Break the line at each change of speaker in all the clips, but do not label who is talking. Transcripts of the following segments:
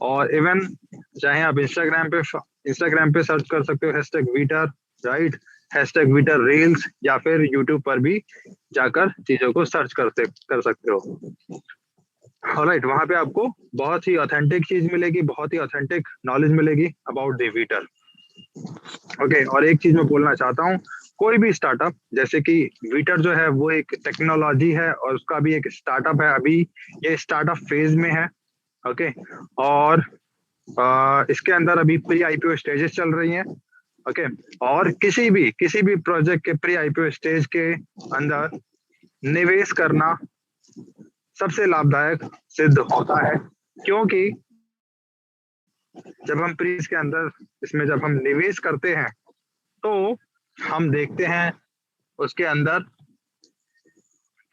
और इवन चाहे आप इंस्टाग्राम पे सर्च कर सकते हो हैशटैग वीटर, राइट, हैशटैग वीटर रील्स, या फिर यूट्यूब पर भी जाकर चीजों को सर्च कर सकते हो। ऑलराइट, वहां पे आपको बहुत ही ऑथेंटिक चीज मिलेगी, बहुत ही ऑथेंटिक नॉलेज मिलेगी अबाउट द वीटर। ओके, और एक चीज मैं बोलना चाहता हूँ, कोई भी स्टार्टअप, जैसे कि वीटर जो है वो एक टेक्नोलॉजी है और उसका भी एक स्टार्टअप है, अभी ये स्टार्टअप फेज में है। ओके, और इसके अंदर अभी प्री आईपीओ स्टेजेस चल रही हैं। ओके, और किसी भी प्रोजेक्ट के प्री आईपीओ स्टेज के अंदर निवेश करना सबसे लाभदायक सिद्ध होता है, क्योंकि जब हम प्रीज के अंदर इसमें जब हम निवेश करते हैं तो हम देखते हैं उसके अंदर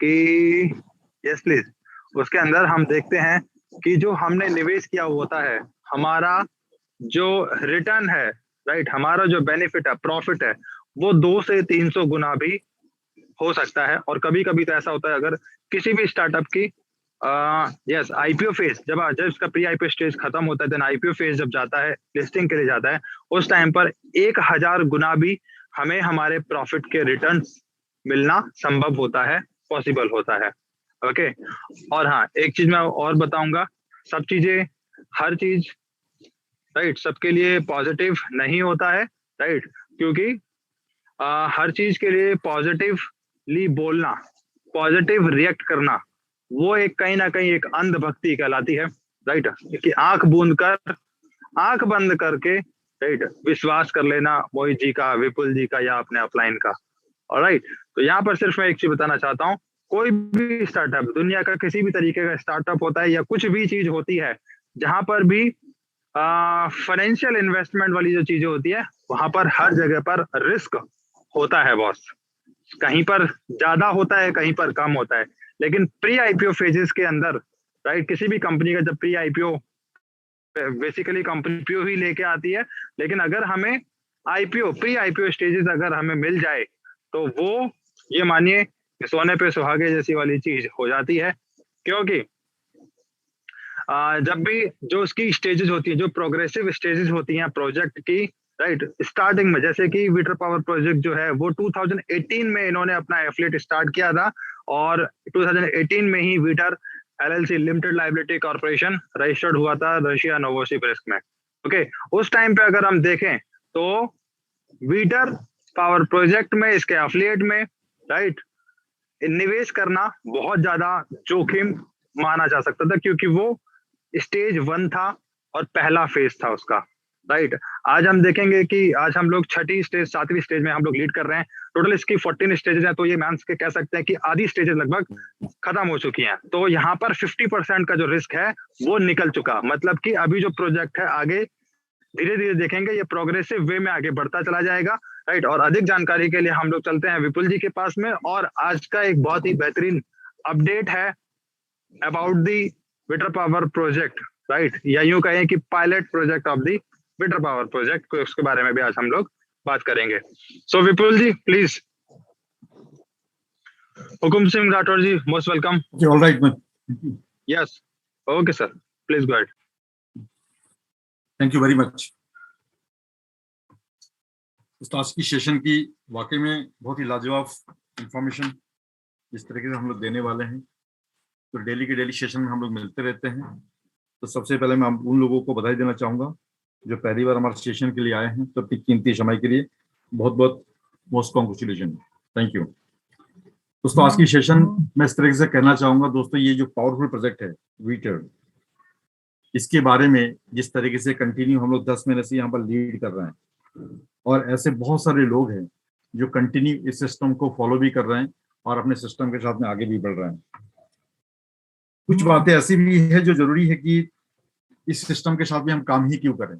कि, यस प्लीज, उसके अंदर हम देखते हैं कि जो हमने निवेश किया होता है, हमारा जो रिटर्न है, राइट, हमारा जो बेनिफिट है, प्रॉफिट है, वो 200 से 300 गुना भी हो सकता है। और कभी कभी तो ऐसा होता है, अगर किसी भी स्टार्टअप की यस आईपीओ फेज, जब इसका प्री आईपीओ स्टेज खत्म होता है, देन आईपीओ फेज जब जाता है, लिस्टिंग के लिए जाता है, उस टाइम पर 1000 गुना भी हमें हमारे प्रॉफिट के रिटर्न मिलना संभव होता है, पॉसिबल होता है। ओके, और हाँ, एक चीज मैं और बताऊंगा, सब चीजें, हर चीज, राइट, सबके लिए पॉजिटिव नहीं होता है, राइट, क्योंकि हर चीज के लिए पॉजिटिवली बोलना, पॉजिटिव रिएक्ट करना, वो एक कहीं ना कहीं एक अंधभक्ति कहलाती है, राइट, कि आंख बंद करके, राइट, विश्वास कर लेना मोहित जी का, विपुल जी का, या अपने अपलाइन का। ऑलराइट, तो यहाँ पर सिर्फ मैं एक चीज बताना चाहता हूँ, कोई भी स्टार्टअप, दुनिया का किसी भी तरीके का स्टार्टअप होता है या कुछ भी चीज होती है, जहां पर भी फाइनेंशियल इन्वेस्टमेंट वाली जो चीजें होती है, वहां पर हर जगह पर रिस्क होता है बॉस। कहीं पर ज्यादा होता है, कहीं पर कम होता है, लेकिन प्री आईपीओ फेजेस के अंदर, राइट, किसी भी कंपनी का जब pre IPO, basically company PO ही लेके आती है, लेकिन अगर हमें आईपीओ, प्री आईपीओ स्टेजेस अगर हमें मिल जाए, तो वो, ये मानिए कि सोने पे सुहागे जैसी वाली चीज हो जाती है। क्योंकि जब भी जो उसकी स्टेजेस होती है, जो प्रोग्रेसिव स्टेजेस होती हैं प्रोजेक्ट की, राइट, स्टार्टिंग में, जैसे कि वीटर पावर प्रोजेक्ट जो है वो 2018 में इन्होंने अपना एफिलिएट स्टार्ट किया था, और 2018 में ही Witter LLC, limited liability corporation, registered हुआ था रशिया नोवोसिबिर्स्क में। ओके, उस टाइम पे अगर हम देखें तो वीटर पावर प्रोजेक्ट में, इसके एफिलिएट में, राइट, निवेश करना बहुत ज्यादा जोखिम माना जा सकता था, क्योंकि वो स्टेज 1 था और पहला फेज था उसका, राइट। आज हम देखेंगे कि आज हम लोग छठी स्टेज, 7वीं स्टेज में हम लोग लीड कर रहे हैं। टोटल इसकी 14 स्टेजेस हैं, तो ये मान के कह सकते हैं कि आधी स्टेजेस लगभग खत्म हो चुकी हैं। तो यहाँ पर 50% का जो रिस्क है वो निकल चुका, मतलब कि अभी जो प्रोजेक्ट है आगे धीरे धीरे देखेंगे ये प्रोग्रेसिव वे में आगे बढ़ता चला जाएगा, राइट। और अधिक जानकारी के लिए हम लोग चलते हैं विपुल जी के पास में, और आज का एक बहुत ही बेहतरीन अपडेट है about the Witter power project, right, या यूं कहें कि pilot project of the Witter power project, उसके बारे में भी आज हम लोग बात करेंगे। So Vipul ji please. Hukum Singh Rathore ji, most welcome.
All right man,
yes, okay sir, please go ahead.
Thank you very much. आज की सेशन की वाकई में बहुत ही लाजवाब इंफॉर्मेशन जिस तरीके से हम लोग देने वाले हैं, तो डेली के डेली सेशन में हम लोग मिलते रहते हैं। तो सबसे पहले मैं उन लोगों को बधाई देना चाहूँगा जो पहली बार हमारे सेशन के लिए आए हैं, तो अपनी कीमती समय के लिए बहुत बहुत मोस्ट कॉन्ग्रेचुलेशन, थैंक यू। दोस्तों आज की सेशन मैं इस तरीके से कहना चाहूँगा, दोस्तों ये जो पावरफुल प्रोजेक्ट है वीटर, इसके बारे में जिस तरीके से कंटिन्यू हम लोग 10 महीने से यहाँ पर लीड कर रहे हैं, और ऐसे बहुत सारे लोग हैं जो कंटिन्यू इस सिस्टम को फॉलो भी कर रहे हैं और अपने सिस्टम के साथ में आगे भी बढ़ रहे हैं। कुछ बातें ऐसी भी है जो जरूरी है कि इस सिस्टम के साथ में हम काम ही क्यों करें।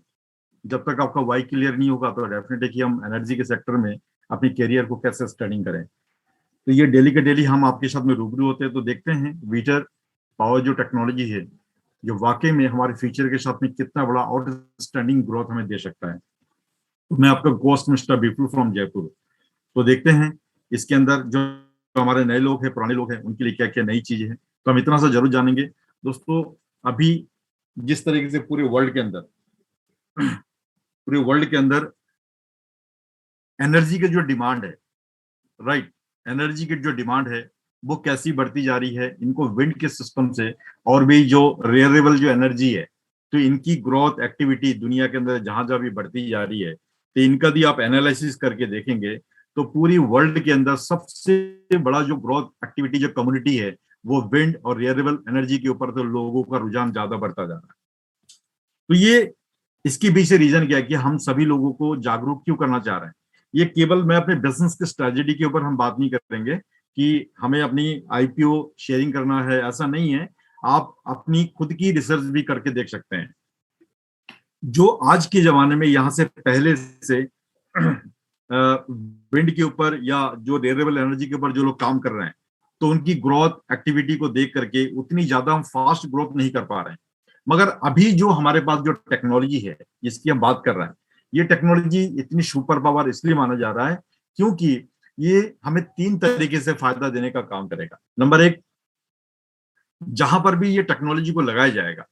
जब तक आपका वाई क्लियर नहीं होगा तो डेफिनेटली कि हम एनर्जी के सेक्टर में अपनी कैरियर को कैसे स्टडिंग करें। तो ये डेली के डेली हम आपके साथ में रूबरू होते हैं, तो देखते हैं वीटर पावर जो टेक्नोलॉजी है जो वाकई में हमारे फ्यूचर के साथ में कितना बड़ा आउटस्टैंडिंग ग्रोथ हमें दे सकता है। तो मैं आपका ghost mister Vipul from Jaipur. तो देखते हैं इसके अंदर जो हमारे नए लोग हैं, पुराने लोग हैं, उनके लिए क्या क्या नई चीजें हैं, तो हम इतना सा जरूर जानेंगे। दोस्तों अभी जिस तरीके से पूरे वर्ल्ड के अंदर एनर्जी की जो डिमांड है, राइट, एनर्जी की जो डिमांड है वो कैसी बढ़ती जा रही है, इनको विंड के सिस्टम से और भी जो रिन्यूएबल जो एनर्जी है, तो इनकी ग्रोथ एक्टिविटी दुनिया के अंदर जहां जहां भी बढ़ती जा रही है, तो इनका भी आप एनालिसिस करके देखेंगे तो पूरी वर्ल्ड के अंदर सबसे बड़ा जो ग्रोथ एक्टिविटी जो कम्युनिटी है वो विंड और रिन्यूएबल एनर्जी के ऊपर, तो लोगों का रुझान ज्यादा बढ़ता जा रहा है। तो ये इसके पीछे रीजन क्या है कि हम सभी लोगों को जागरूक क्यों करना चाह रहे हैं। ये केवल मैं अपने बिजनेस की स्ट्रेटेजी के ऊपर हम बात नहीं करेंगे कि हमें अपनी आईपीओ शेयरिंग करना है, ऐसा नहीं है। आप अपनी खुद की रिसर्च भी करके देख सकते हैं। जो आज के जमाने में यहाँ से पहले से विंड के ऊपर या जो रिन्यूएबल एनर्जी के ऊपर जो लोग काम कर रहे हैं, तो उनकी ग्रोथ एक्टिविटी को देख करके उतनी ज्यादा हम फास्ट ग्रोथ नहीं कर पा रहे हैं। मगर अभी जो हमारे पास जो टेक्नोलॉजी है जिसकी हम बात कर रहे हैं, ये टेक्नोलॉजी इतनी सुपर पावर इसलिए माना जा रहा है क्योंकि ये हमें 3 तरीके से फायदा देने का काम करेगा। नंबर 1, जहां पर भी ये टेक्नोलॉजी को लगाया जाएगा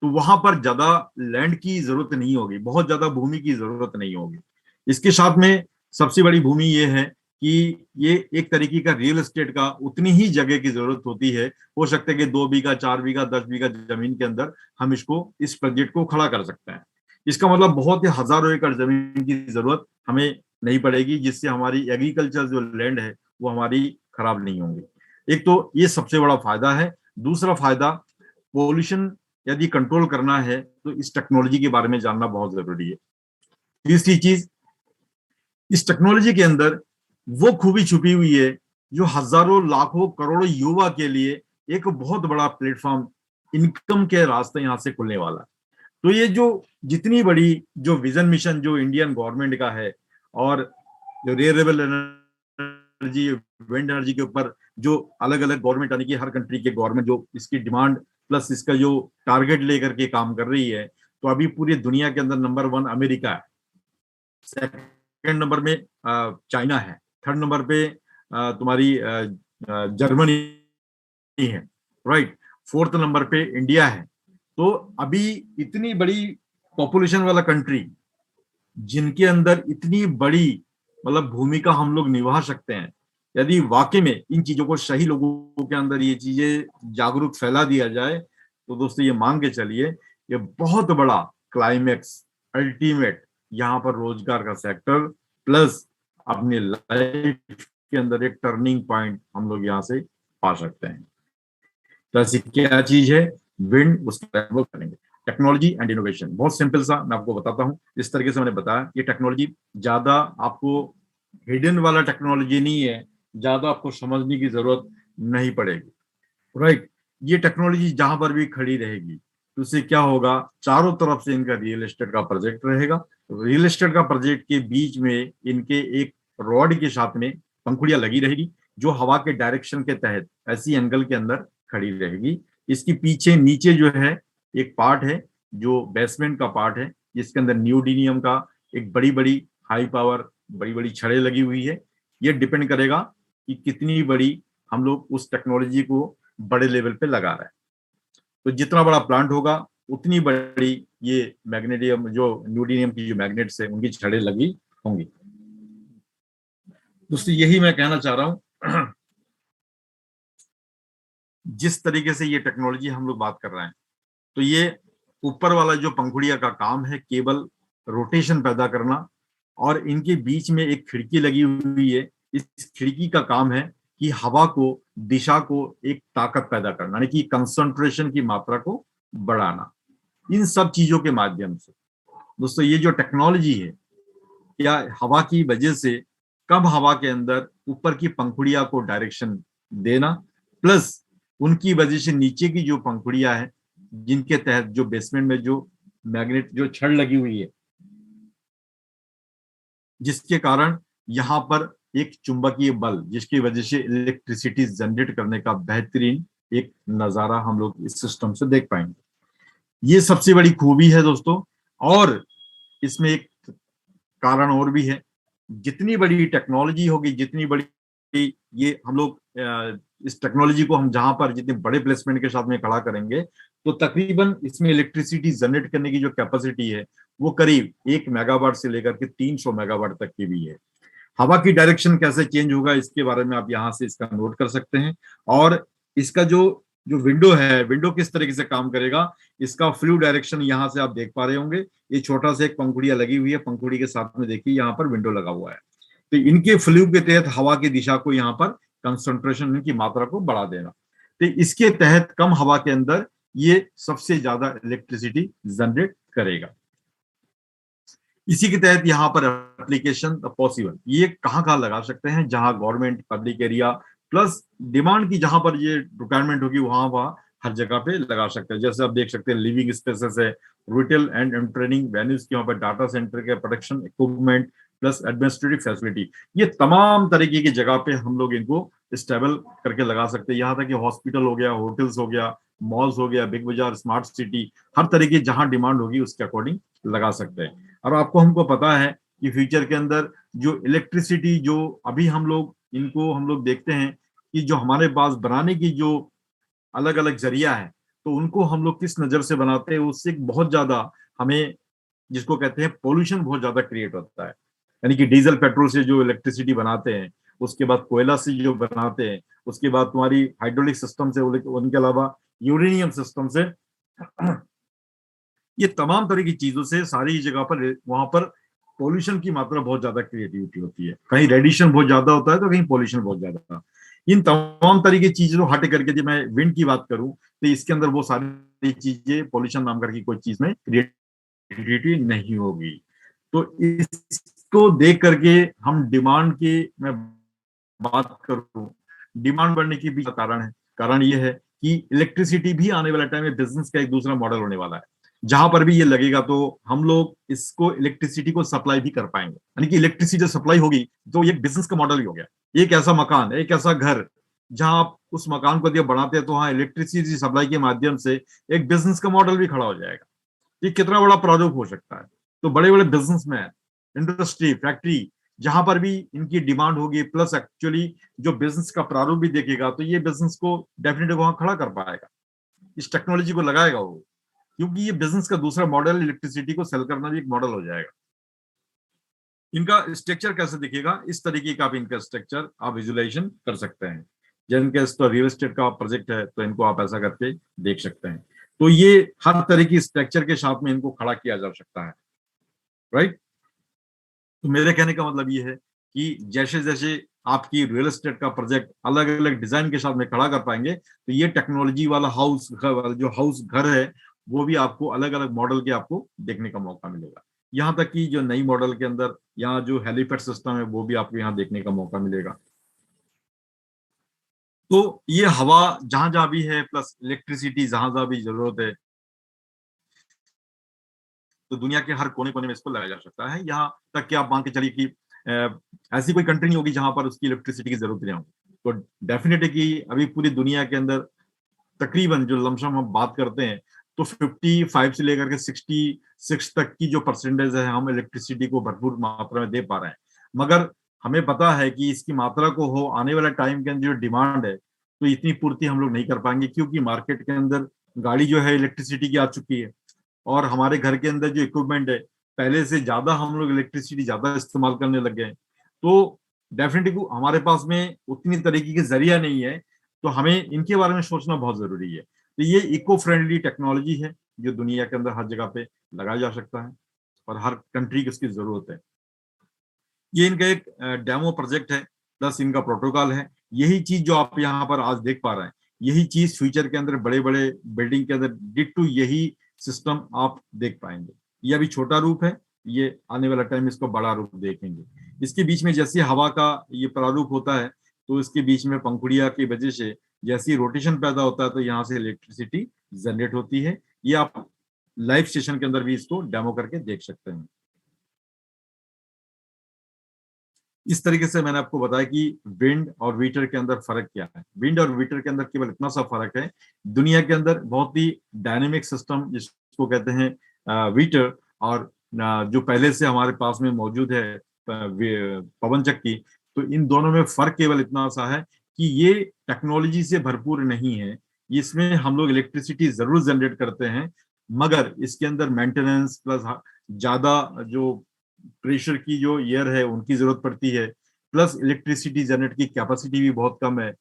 तो वहां पर ज्यादा लैंड की जरूरत नहीं होगी, बहुत ज्यादा भूमि की जरूरत नहीं होगी। इसके साथ में सबसे बड़ी भूमि ये है कि ये एक तरीके का रियल एस्टेट का उतनी ही जगह की जरूरत होती है। हो सकता है कि 2 बीघा, 4 बीघा, 10 बीघा जमीन के अंदर हम इस प्रोजेक्ट को खड़ा कर सकते हैं। इसका मतलब बहुत ही हजारों एकड़ जमीन की जरूरत हमें नहीं पड़ेगी, जिससे हमारी एग्रीकल्चर जो लैंड है वो हमारी खराब नहीं होंगी। एक तो ये सबसे बड़ा फायदा है। दूसरा फायदा, पोल्यूशन यदि कंट्रोल करना है तो इस टेक्नोलॉजी के बारे में जानना बहुत जरूरी है। तीसरी चीज, इस टेक्नोलॉजी के अंदर वो खूबी छुपी हुई है जो हजारों, लाखों, करोड़ों युवा के लिए एक बहुत बड़ा प्लेटफॉर्म, इनकम के रास्ते यहाँ से खुलने वाला है। तो ये जो जितनी बड़ी जो विजन मिशन जो इंडियन गवर्नमेंट का है, और जो रिन्यूएबल एनर्जी, विंड एनर्जी के ऊपर जो अलग अलग गवर्नमेंट, यानी कि हर कंट्री के गवर्नमेंट जो इसकी डिमांड प्लस इसका जो टारगेट लेकर के काम कर रही है, तो अभी पूरी दुनिया के अंदर नंबर 1 अमेरिका है, सेकंड नंबर में चाइना है, थर्ड नंबर पे तुम्हारी जर्मनी है, राइट, फोर्थ नंबर पे इंडिया है। तो अभी इतनी बड़ी पॉपुलेशन वाला कंट्री जिनके अंदर इतनी बड़ी मतलब भूमिका हम लोग निभा सकते हैं, यदि वाकई में इन चीजों को सही लोगों के अंदर ये चीजें जागरूक फैला दिया जाए, तो दोस्तों ये मान के चलिए ये बहुत बड़ा क्लाइमेक्स, अल्टीमेट यहाँ पर रोजगार का सेक्टर प्लस अपनी लाइफ के अंदर एक टर्निंग पॉइंट हम लोग यहाँ से पा सकते हैं। तो ऐसी क्या चीज है विंड, उसका वो करेंगे। टेक्नोलॉजी एंड इनोवेशन, बहुत सिंपल सा मैं आपको बताता हूँ। इस तरीके से मैंने बताया, ये टेक्नोलॉजी ज्यादा आपको हिडन वाला टेक्नोलॉजी नहीं है, ज्यादा आपको समझने की जरूरत नहीं पड़ेगी, राइट। ये टेक्नोलॉजी जहां पर भी खड़ी रहेगी तो उससे क्या होगा, चारों तरफ से इनका रियल एस्टेट का प्रोजेक्ट रहेगा। रियल एस्टेट का प्रोजेक्ट के बीच में इनके एक रॉड के साथ में पंखुड़ियां लगी रहेगी जो हवा के डायरेक्शन के तहत ऐसी एंगल के अंदर खड़ी रहेगी। इसके पीछे नीचे जो है एक पार्ट है जो बेसमेंट का पार्ट है, जिसके अंदर न्यूडीनियम का एक बड़ी बड़ी हाई पावर बड़ी बड़ी छड़ें लगी हुई है। ये डिपेंड करेगा कि कितनी बड़ी हम लोग उस टेक्नोलॉजी को बड़े लेवल पे लगा रहे हैं। तो जितना बड़ा प्लांट होगा उतनी बड़ी ये मैग्नेटियम जो न्यूडीनियम की जो मैग्नेट्स है उनकी छड़ें लगी होंगी। दोस्तों यही मैं कहना चाह रहा हूं। जिस तरीके से ये टेक्नोलॉजी हम लोग बात कर रहे हैं, तो ये ऊपर वाला जो पंखुड़िया का काम है केवल रोटेशन पैदा करना, और इनके बीच में एक खिड़की लगी हुई है। इस खिड़की का काम है कि हवा को, दिशा को एक ताकत पैदा करना, यानी कि कंसंट्रेशन की मात्रा को बढ़ाना। इन सब चीजों के माध्यम से दोस्तों ये जो टेक्नोलॉजी है, क्या हवा की वजह से कब हवा के अंदर ऊपर की पंखुड़िया को डायरेक्शन देना, प्लस उनकी वजह से नीचे की जो पंखुड़िया है जिनके तहत जो बेसमेंट में जो मैग्नेट जो छड़ लगी हुई है, जिसके कारण यहाँ पर एक चुंबकीय बल जिसकी वजह से इलेक्ट्रिसिटी जनरेट करने का बेहतरीन एक नजारा हम लोग इस सिस्टम से देख पाएंगे। ये सबसे बड़ी खूबी है दोस्तों। और इसमें एक कारण और भी है, जितनी बड़ी टेक्नोलॉजी होगी, जितनी बड़ी ये हम लोग इस टेक्नोलॉजी को हम जहां पर जितने बड़े प्लेसमेंट के साथ में खड़ा करेंगे, तो तकरीबन इसमें इलेक्ट्रिसिटी जनरेट करने की जो कैपेसिटी है वो करीब 1 मेगावाट से लेकर के 300 मेगावाट तक की भी है। हवा की डायरेक्शन कैसे चेंज होगा इसके बारे में आप यहाँ से इसका नोट कर सकते हैं। और इसका जो जो विंडो है, विंडो किस तरीके से काम करेगा, इसका फ्लू डायरेक्शन यहाँ से आप देख पा रहे होंगे। ये छोटा सा एक पंखुड़िया लगी हुई है, पंखुड़ी के साथ में देखिए यहाँ पर विंडो लगा हुआ है। तो इनके फ्लू के तहत हवा की दिशा को यहाँ पर कंसंट्रेशन, इनकी मात्रा को बढ़ा देना। तो इसके तहत कम हवा के अंदर ये सबसे ज्यादा इलेक्ट्रिसिटी जनरेट करेगा। इसी के तहत यहाँ पर एप्लीकेशन पॉसिबल, ये कहाँ कहाँ लगा सकते हैं, जहां government, public area plus demand की जहां पर ये रिक्वायरमेंट होगी वहां वहां हर जगह पे लगा सकते हैं। जैसे आप देख सकते हैं लिविंग स्पेसेस है, रिटेल एंड ट्रेनिंग वेन्यूज के वहां पर डाटा सेंटर के production equipment plus administrative facility, ये तमाम तरीके की जगह पे हम लोग इनको स्टेबल करके लगा सकते हैं। यहाँ तक कि हॉस्पिटल हो गया, होटल्स हो गया, मॉल्स हो गया, बिग बाजार, स्मार्ट सिटी, हर तरह की जहां डिमांड होगी उसके अकॉर्डिंग लगा सकते हैं। और आपको हमको पता है कि फ्यूचर के अंदर जो इलेक्ट्रिसिटी जो अभी हम लोग देखते हैं कि जो हमारे पास बनाने की जो अलग अलग जरिया है, तो उनको हम लोग किस नजर से बनाते हैं, उससे बहुत ज्यादा हमें, जिसको कहते हैं पोल्यूशन, बहुत ज्यादा क्रिएट होता है। यानी कि डीजल पेट्रोल से जो इलेक्ट्रिसिटी बनाते हैं, उसके बाद कोयला से जो बनाते हैं, उसके बाद तुम्हारी हाइड्रोलिक सिस्टम से, उनके अलावा यूरेनियम सिस्टम से, ये तमाम तरह की चीजों से सारी जगह पर वहां पर पोल्यूशन की मात्रा बहुत ज्यादा क्रिएटिविटी होती है। कहीं रेडिएशन बहुत ज्यादा होता है तो कहीं पोल्यूशन बहुत ज्यादा। इन तमाम तरह की चीजों हट करके जब मैं विंड की बात करूं तो इसके अंदर वो सारी चीजें, पोल्यूशन नाम करके कोई चीज में क्रिएटिविटी नहीं होगी। तो इसको देख करके हम डिमांड की मैं बात करूं, डिमांड बढ़ने की भी कारण है। कारण ये है कि इलेक्ट्रिसिटी भी आने वाला टाइम में बिजनेस का एक दूसरा मॉडल होने वाला है। जहां पर भी ये लगेगा तो हम लोग इसको इलेक्ट्रिसिटी को सप्लाई भी कर पाएंगे। यानी कि इलेक्ट्रिसिटी सप्लाई होगी तो ये बिजनेस का मॉडल ही हो गया। एक ऐसा मकान, एक ऐसा घर जहां आप उस मकान को जब बनाते हैं तो वहां इलेक्ट्रिसिटी सप्लाई के माध्यम से एक बिजनेस का मॉडल भी खड़ा हो जाएगा। ये कितना बड़ा प्रारूप हो सकता है। तो बड़े बड़े बिजनेसमैन, इंडस्ट्री, फैक्ट्री, जहां पर भी इनकी डिमांड होगी प्लस एक्चुअली जो बिजनेस का प्रारूप भी देखेगा तो ये बिजनेस को डेफिनेटली वहां खड़ा कर पाएगा, इस टेक्नोलॉजी को लगाएगा वो, क्योंकि ये बिजनेस का दूसरा मॉडल, इलेक्ट्रिसिटी को सेल करना भी एक मॉडल हो जाएगा। इनका स्ट्रक्चर कैसे दिखेगा, इस तरीके का आप इनका स्ट्रक्चर आप विजुलाइजेशन कर सकते हैं। जिनके तो रियल एस्टेट का प्रोजेक्ट है तो इनको आप ऐसा करके देख सकते हैं। तो ये हर तरह की स्ट्रक्चर के साथ में इनको खड़ा किया जा सकता है, राइट। तो मेरे कहने का मतलब ये है कि जैसे जैसे आपकी रियल एस्टेट का प्रोजेक्ट अलग अलग डिजाइन के साथ में खड़ा कर पाएंगे तो ये टेक्नोलॉजी वाला हाउस घर है वो भी आपको अलग अलग मॉडल के आपको देखने का मौका मिलेगा। यहाँ तक कि जो नई मॉडल के अंदर यहाँ जो हेलीपैड सिस्टम है वो भी आपको यहाँ देखने का मौका मिलेगा। तो ये हवा जहां जहां भी है प्लस इलेक्ट्रिसिटी जहां जहां भी जरूरत है तो दुनिया के हर कोने कोने में इसको लगाया जा सकता है। यहाँ तक कि आप मान के चलिए कि ऐसी कोई कंट्री नहीं होगी जहां पर उसकी इलेक्ट्रिसिटी की जरूरत नहीं होगी। तो डेफिनेटली कि अभी पूरी दुनिया के अंदर तकरीबन जो लमसम हम बात करते हैं तो 55 से लेकर के 66 तक की जो परसेंटेज है हम इलेक्ट्रिसिटी को भरपूर मात्रा में दे पा रहे हैं। मगर हमें पता है कि इसकी मात्रा को हो आने वाला टाइम के अंदर जो डिमांड है तो इतनी पूर्ति हम लोग नहीं कर पाएंगे, क्योंकि मार्केट के अंदर गाड़ी जो है इलेक्ट्रिसिटी की आ चुकी है और हमारे घर के अंदर जो इक्विपमेंट है पहले से ज्यादा हम लोग इलेक्ट्रिसिटी ज्यादा इस्तेमाल करने लग गए हैं। तो डेफिनेटली हमारे पास में उतनी तरीके के जरिया नहीं है, तो हमें इनके बारे में सोचना बहुत जरूरी है। तो ये इको फ्रेंडली टेक्नोलॉजी है जो दुनिया के अंदर हर जगह पे लगाया जा सकता है और हर कंट्री की उसकी जरूरत है। ये इनका एक डेमो प्रोजेक्ट है प्लस इनका प्रोटोकॉल है। यही चीज जो आप यहाँ पर आज देख पा रहे हैं, यही चीज फ्यूचर के अंदर बड़े बड़े बिल्डिंग के अंदर डिट्टू यही सिस्टम आप देख पाएंगे। ये अभी छोटा रूप है, ये आने वाला टाइम इसको बड़ा रूप देखेंगे। इसके बीच में जैसे हवा का ये प्रारूप होता है तो इसके बीच में पंखुड़िया की वजह से जैसी रोटेशन पैदा होता है तो यहाँ से इलेक्ट्रिसिटी जनरेट होती है। ये आप लाइव स्टेशन के अंदर भी इसको डेमो करके देख सकते हैं। इस तरीके से मैंने आपको बताया कि विंड और वीटर के अंदर फर्क क्या है। विंड और वीटर के अंदर केवल इतना सा फर्क है, दुनिया के अंदर बहुत ही डायनेमिक सिस्टम जिसको कहते हैं वीटर, और जो पहले से हमारे पास में मौजूद है पवन चक्की, तो इन दोनों में फर्क केवल इतना सा है कि ये टेक्नोलॉजी से भरपूर नहीं है, इसमें हम लोग इलेक्ट्रिसिटी जरूर जनरेट करते हैं, मगर इसके अंदर मेंटेनेंस प्लस ज्यादा जो प्रेशर की जो एयर है उनकी जरूरत पड़ती है, प्लस इलेक्ट्रिसिटी जनरेट की कैपेसिटी भी बहुत कम है।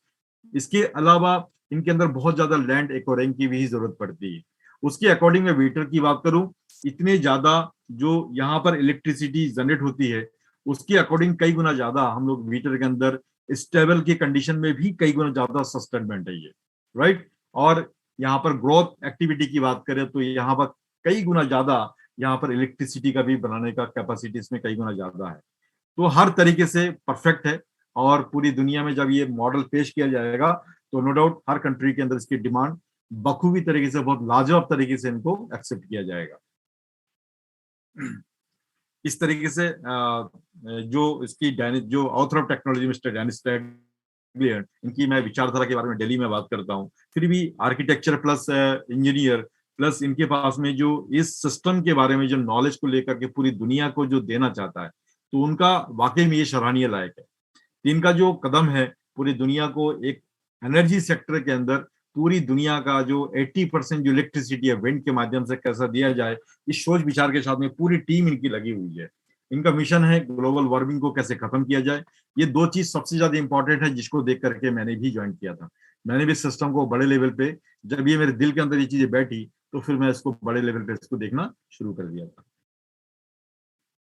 इसके अलावा इनके अंदर बहुत ज्यादा लैंड एक्वायरिंग की भी जरूरत पड़ती है। उसके अकॉर्डिंग में वेटर की बात करूं, इतने ज्यादा जो यहाँ पर इलेक्ट्रिसिटी जनरेट होती है उसके अकॉर्डिंग कई गुना ज्यादा हम लोग वीटर के अंदर स्टेबल की कंडीशन में भी कई गुना ज्यादा सस्टेनमेंट है ये, राइट। और यहाँ पर ग्रोथ एक्टिविटी की बात करें तो यहाँ पर कई गुना ज्यादा यहाँ पर इलेक्ट्रिसिटी का भी बनाने का कैपेसिटी इसमें कई गुना ज्यादा है। तो हर तरीके से परफेक्ट है, और पूरी दुनिया में जब ये मॉडल पेश किया जाएगा तो नो डाउट हर कंट्री के अंदर इसकी डिमांड बखूबी तरीके से, बहुत लाजवाब तरीके से इनको एक्सेप्ट किया जाएगा। इस तरीके से जो इसकी जो author of technology mister Dennis Taglier, इनकी मैं विचारधारा के बारे में दिल्ली में बात करता हूँ। फिर भी आर्किटेक्चर प्लस इंजीनियर प्लस इनके पास में जो इस सिस्टम के बारे में जो नॉलेज को लेकर के पूरी दुनिया को जो देना चाहता है, तो उनका वाकई में ये सराहनीय लायक है। इनका जो कदम है पूरी दुनिया को एक एनर्जी सेक्टर के अंदर पूरी दुनिया का जो 80% जो इलेक्ट्रिसिटी है विंड के माध्यम से कैसा दिया जाए, इस सोच विचार के साथ में पूरी टीम इनकी लगी हुई है। इनका मिशन है ग्लोबल वार्मिंग को कैसे खत्म किया जाए। ये दो चीज सबसे ज्यादा इंपॉर्टेंट है, जिसको देख करके मैंने भी ज्वाइन किया था। मैंने भी सिस्टम को बड़े लेवल पे, जब ये मेरे दिल के अंदर ये चीजें बैठी तो फिर मैं इसको बड़े लेवल पे इसको देखना शुरू कर दिया था।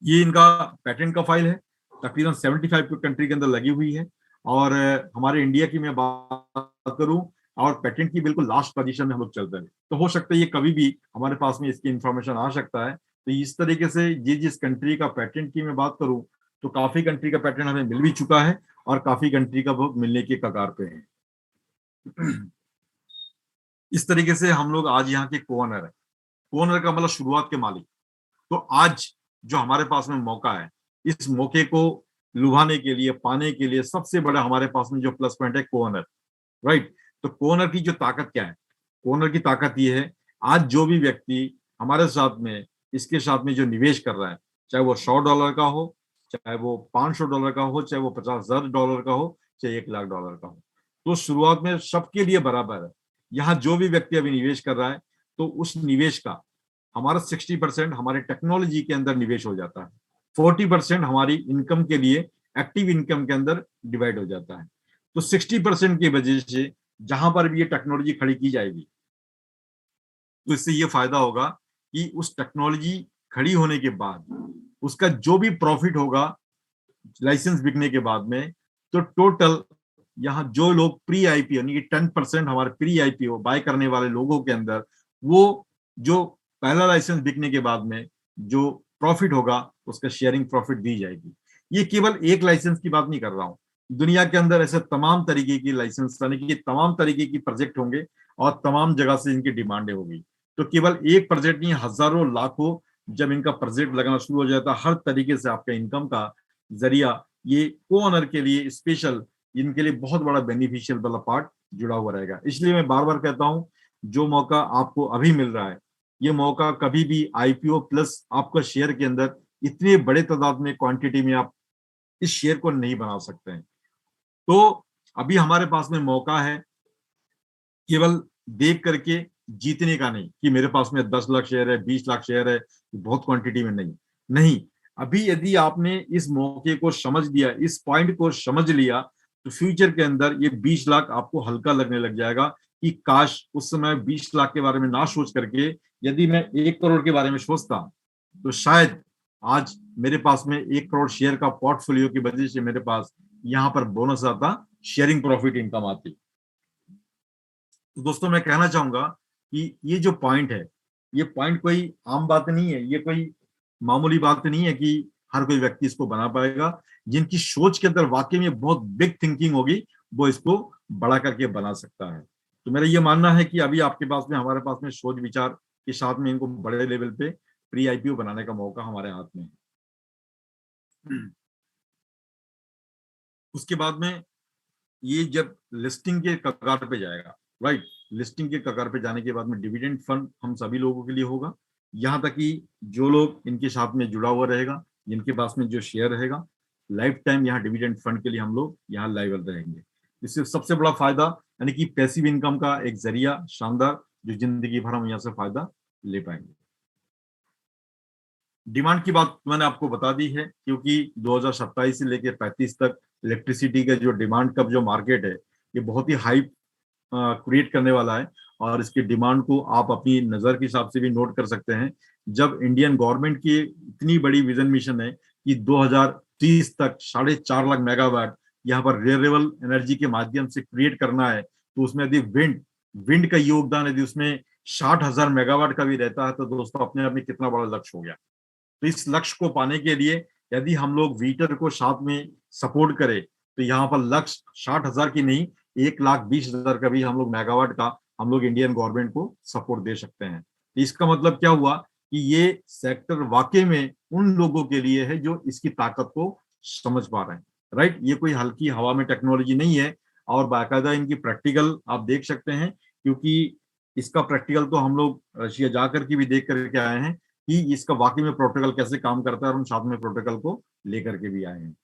ये इनका पैटेंट का फाइल है, तकरीबन 75 कंट्री के अंदर लगी हुई है। और हमारे इंडिया की मैं बात करूं, और पैटेंट की बिल्कुल लास्ट पोजीशन में हम लोग चलते हैं। तो हो सकता है ये कभी भी हमारे पास में इसकी इंफॉर्मेशन आ सकता है। तो इस तरीके से जिस कंट्री का पैटेंट की मैं बात करूं, तो काफी कंट्री का पैटेंट हमें मिल भी चुका है और काफी कंट्री का वो मिलने के कगार पे है। इस तरीके से हम लोग आज यहाँ के कोऑनर है। कोऑनर का मतलब शुरुआत के मालिक। तो आज जो हमारे पास में मौका है, इस मौके को लुभाने के लिए, पाने के लिए सबसे बड़ा हमारे पास में जो प्लस पॉइंट है कोऑनर, राइट। तो कोऑनर की जो ताकत क्या है? कोऑनर की ताकत ये है, आज जो भी व्यक्ति हमारे साथ में, इसके साथ में जो निवेश कर रहा है, चाहे वो $100 का हो, चाहे वो $500 का हो, चाहे वो $50,000 का हो, चाहे $1,00,000 का हो, तो शुरुआत में सबके लिए बराबर है। यहाँ जो भी व्यक्ति अभी निवेश कर रहा है, तो उस निवेश का हमारा 60% हमारे टेक्नोलॉजी के अंदर निवेश हो जाता है, 40% हमारी इनकम के लिए एक्टिव इनकम के अंदर डिवाइड हो जाता है। तो 60% की वजह से जहां पर भी ये टेक्नोलॉजी खड़ी की जाएगी, तो इससे ये फायदा होगा कि उस टेक्नोलॉजी खड़ी होने के बाद उसका जो भी प्रॉफिट होगा लाइसेंस बिकने के बाद में, तो टोटल यहाँ जो लोग प्री आईपीओ यानी कि 10% हमारे प्री आईपीओ बाय करने वाले लोगों के अंदर, वो जो पहला लाइसेंस बिकने के बाद में जो प्रॉफिट होगा उसका शेयरिंग प्रॉफिट दी जाएगी। ये केवल एक लाइसेंस की बात नहीं कर रहा हूँ, दुनिया के अंदर ऐसे तमाम तरीके की लाइसेंस यानी कि तमाम तरीके की प्रोजेक्ट होंगे और तमाम जगह से इनकी डिमांडें होगी। तो केवल एक प्रोजेक्ट नहीं, हजारों लाखों जब इनका प्रोजेक्ट लगना शुरू हो जाता है, हर तरीके से आपका इनकम का जरिया ये को-ओनर के लिए स्पेशल, इनके लिए बहुत बड़ा बेनिफिशियल वाला पार्ट जुड़ा हुआ रहेगा। इसलिए मैं बार बार कहता हूं, जो मौका आपको अभी मिल रहा है, ये मौका कभी भी आईपीओ प्लस आपका शेयर के अंदर इतने बड़े तादाद में क्वांटिटी में आप इस शेयर को नहीं बना सकते हैं। तो अभी हमारे पास में मौका है केवल देख करके जीतने का नहीं कि मेरे पास में 10 लाख शेयर है, 20 लाख शेयर है, बहुत क्वांटिटी में नहीं। नहीं, अभी यदि आपने इस मौके को समझ लिया, इस पॉइंट को समझ लिया, तो फ्यूचर के अंदर ये 20 लाख आपको हल्का लगने लग जाएगा कि काश उस समय 20 लाख के बारे में ना सोच करके यदि मैं 1 करोड़ के बारे में सोचता, तो शायद आज मेरे पास में 1 करोड़ शेयर का पोर्टफोलियो की वजह से मेरे पास यहाँ पर बोनस आता, शेयरिंग प्रॉफिट इनकम आती। तो दोस्तों मैं कहना चाहूंगा कि ये जो पॉइंट है, ये पॉइंट कोई आम बात नहीं है, ये कोई मामूली बात नहीं है कि हर कोई व्यक्ति इसको बना पाएगा। जिनकी सोच के अंदर वाकई में बहुत बिग थिंकिंग होगी, वो इसको बड़ा करके बना सकता है। तो मेरा ये मानना है कि अभी आपके पास में, हमारे पास में सोच विचार के साथ में इनको बड़े लेवल पे प्री आईपीओ बनाने का मौका हमारे हाथ में है। उसके बाद में ये जब लिस्टिंग के कगार पे जाएगा, राइट, लिस्टिंग के कगार पे जाने के बाद में डिविडेंड फंड हम सभी लोगों के लिए होगा। यहाँ तक कि जो लोग इनके साथ में जुड़ा हुआ रहेगा, जिनके पास में जो शेयर रहेगा, लाइफ टाइम यहाँ डिविडेंड फंड के लिए हम लोग यहाँ लायबल रहेंगे। इससे सबसे बड़ा फायदा यानी कि पैसिव इनकम का एक जरिया शानदार, जो जिंदगी भर हम यहाँ से फायदा ले पाएंगे। डिमांड की बात मैंने आपको बता दी है, क्योंकि 2027 से लेकर 35 तक इलेक्ट्रिसिटी का जो डिमांड का जो मार्केट है, ये बहुत ही हाई क्रिएट करने वाला है। और इसकी डिमांड को आप अपनी नजर के हिसाब से भी नोट कर सकते हैं। जब इंडियन गवर्नमेंट की इतनी बड़ी विजन मिशन है कि 2030 तक 4.5 लाख मेगावाट यहाँ पर रिन्यूएबल एनर्जी के माध्यम से क्रिएट करना है, तो उसमें यदि विंड का योगदान यदि उसमें 60,000 मेगावाट का भी रहता है, तो दोस्तों अपने आप में कितना बड़ा लक्ष्य हो गया। तो इस लक्ष्य को पाने के लिए यदि हम लोग वीटर को साथ में सपोर्ट करें, तो यहाँ पर लक्ष्य 60,000 की नहीं, 1,20,000 का भी हम लोग मेगावाट का हम लोग इंडियन गवर्नमेंट को सपोर्ट दे सकते हैं। इसका मतलब क्या हुआ कि ये सेक्टर वाकई में उन लोगों के लिए है जो इसकी ताकत को समझ पा रहे हैं, राइट। ये कोई हल्की हवा में टेक्नोलॉजी नहीं है, और बाकायदा इनकी प्रैक्टिकल आप देख सकते हैं, क्योंकि इसका प्रैक्टिकल तो हम लोग रशिया जाकर के भी देख करके आए हैं कि इसका वाकई में प्रोटोकॉल कैसे काम करता है, और हम साथ में प्रोटोकॉल को लेकर के भी आए हैं।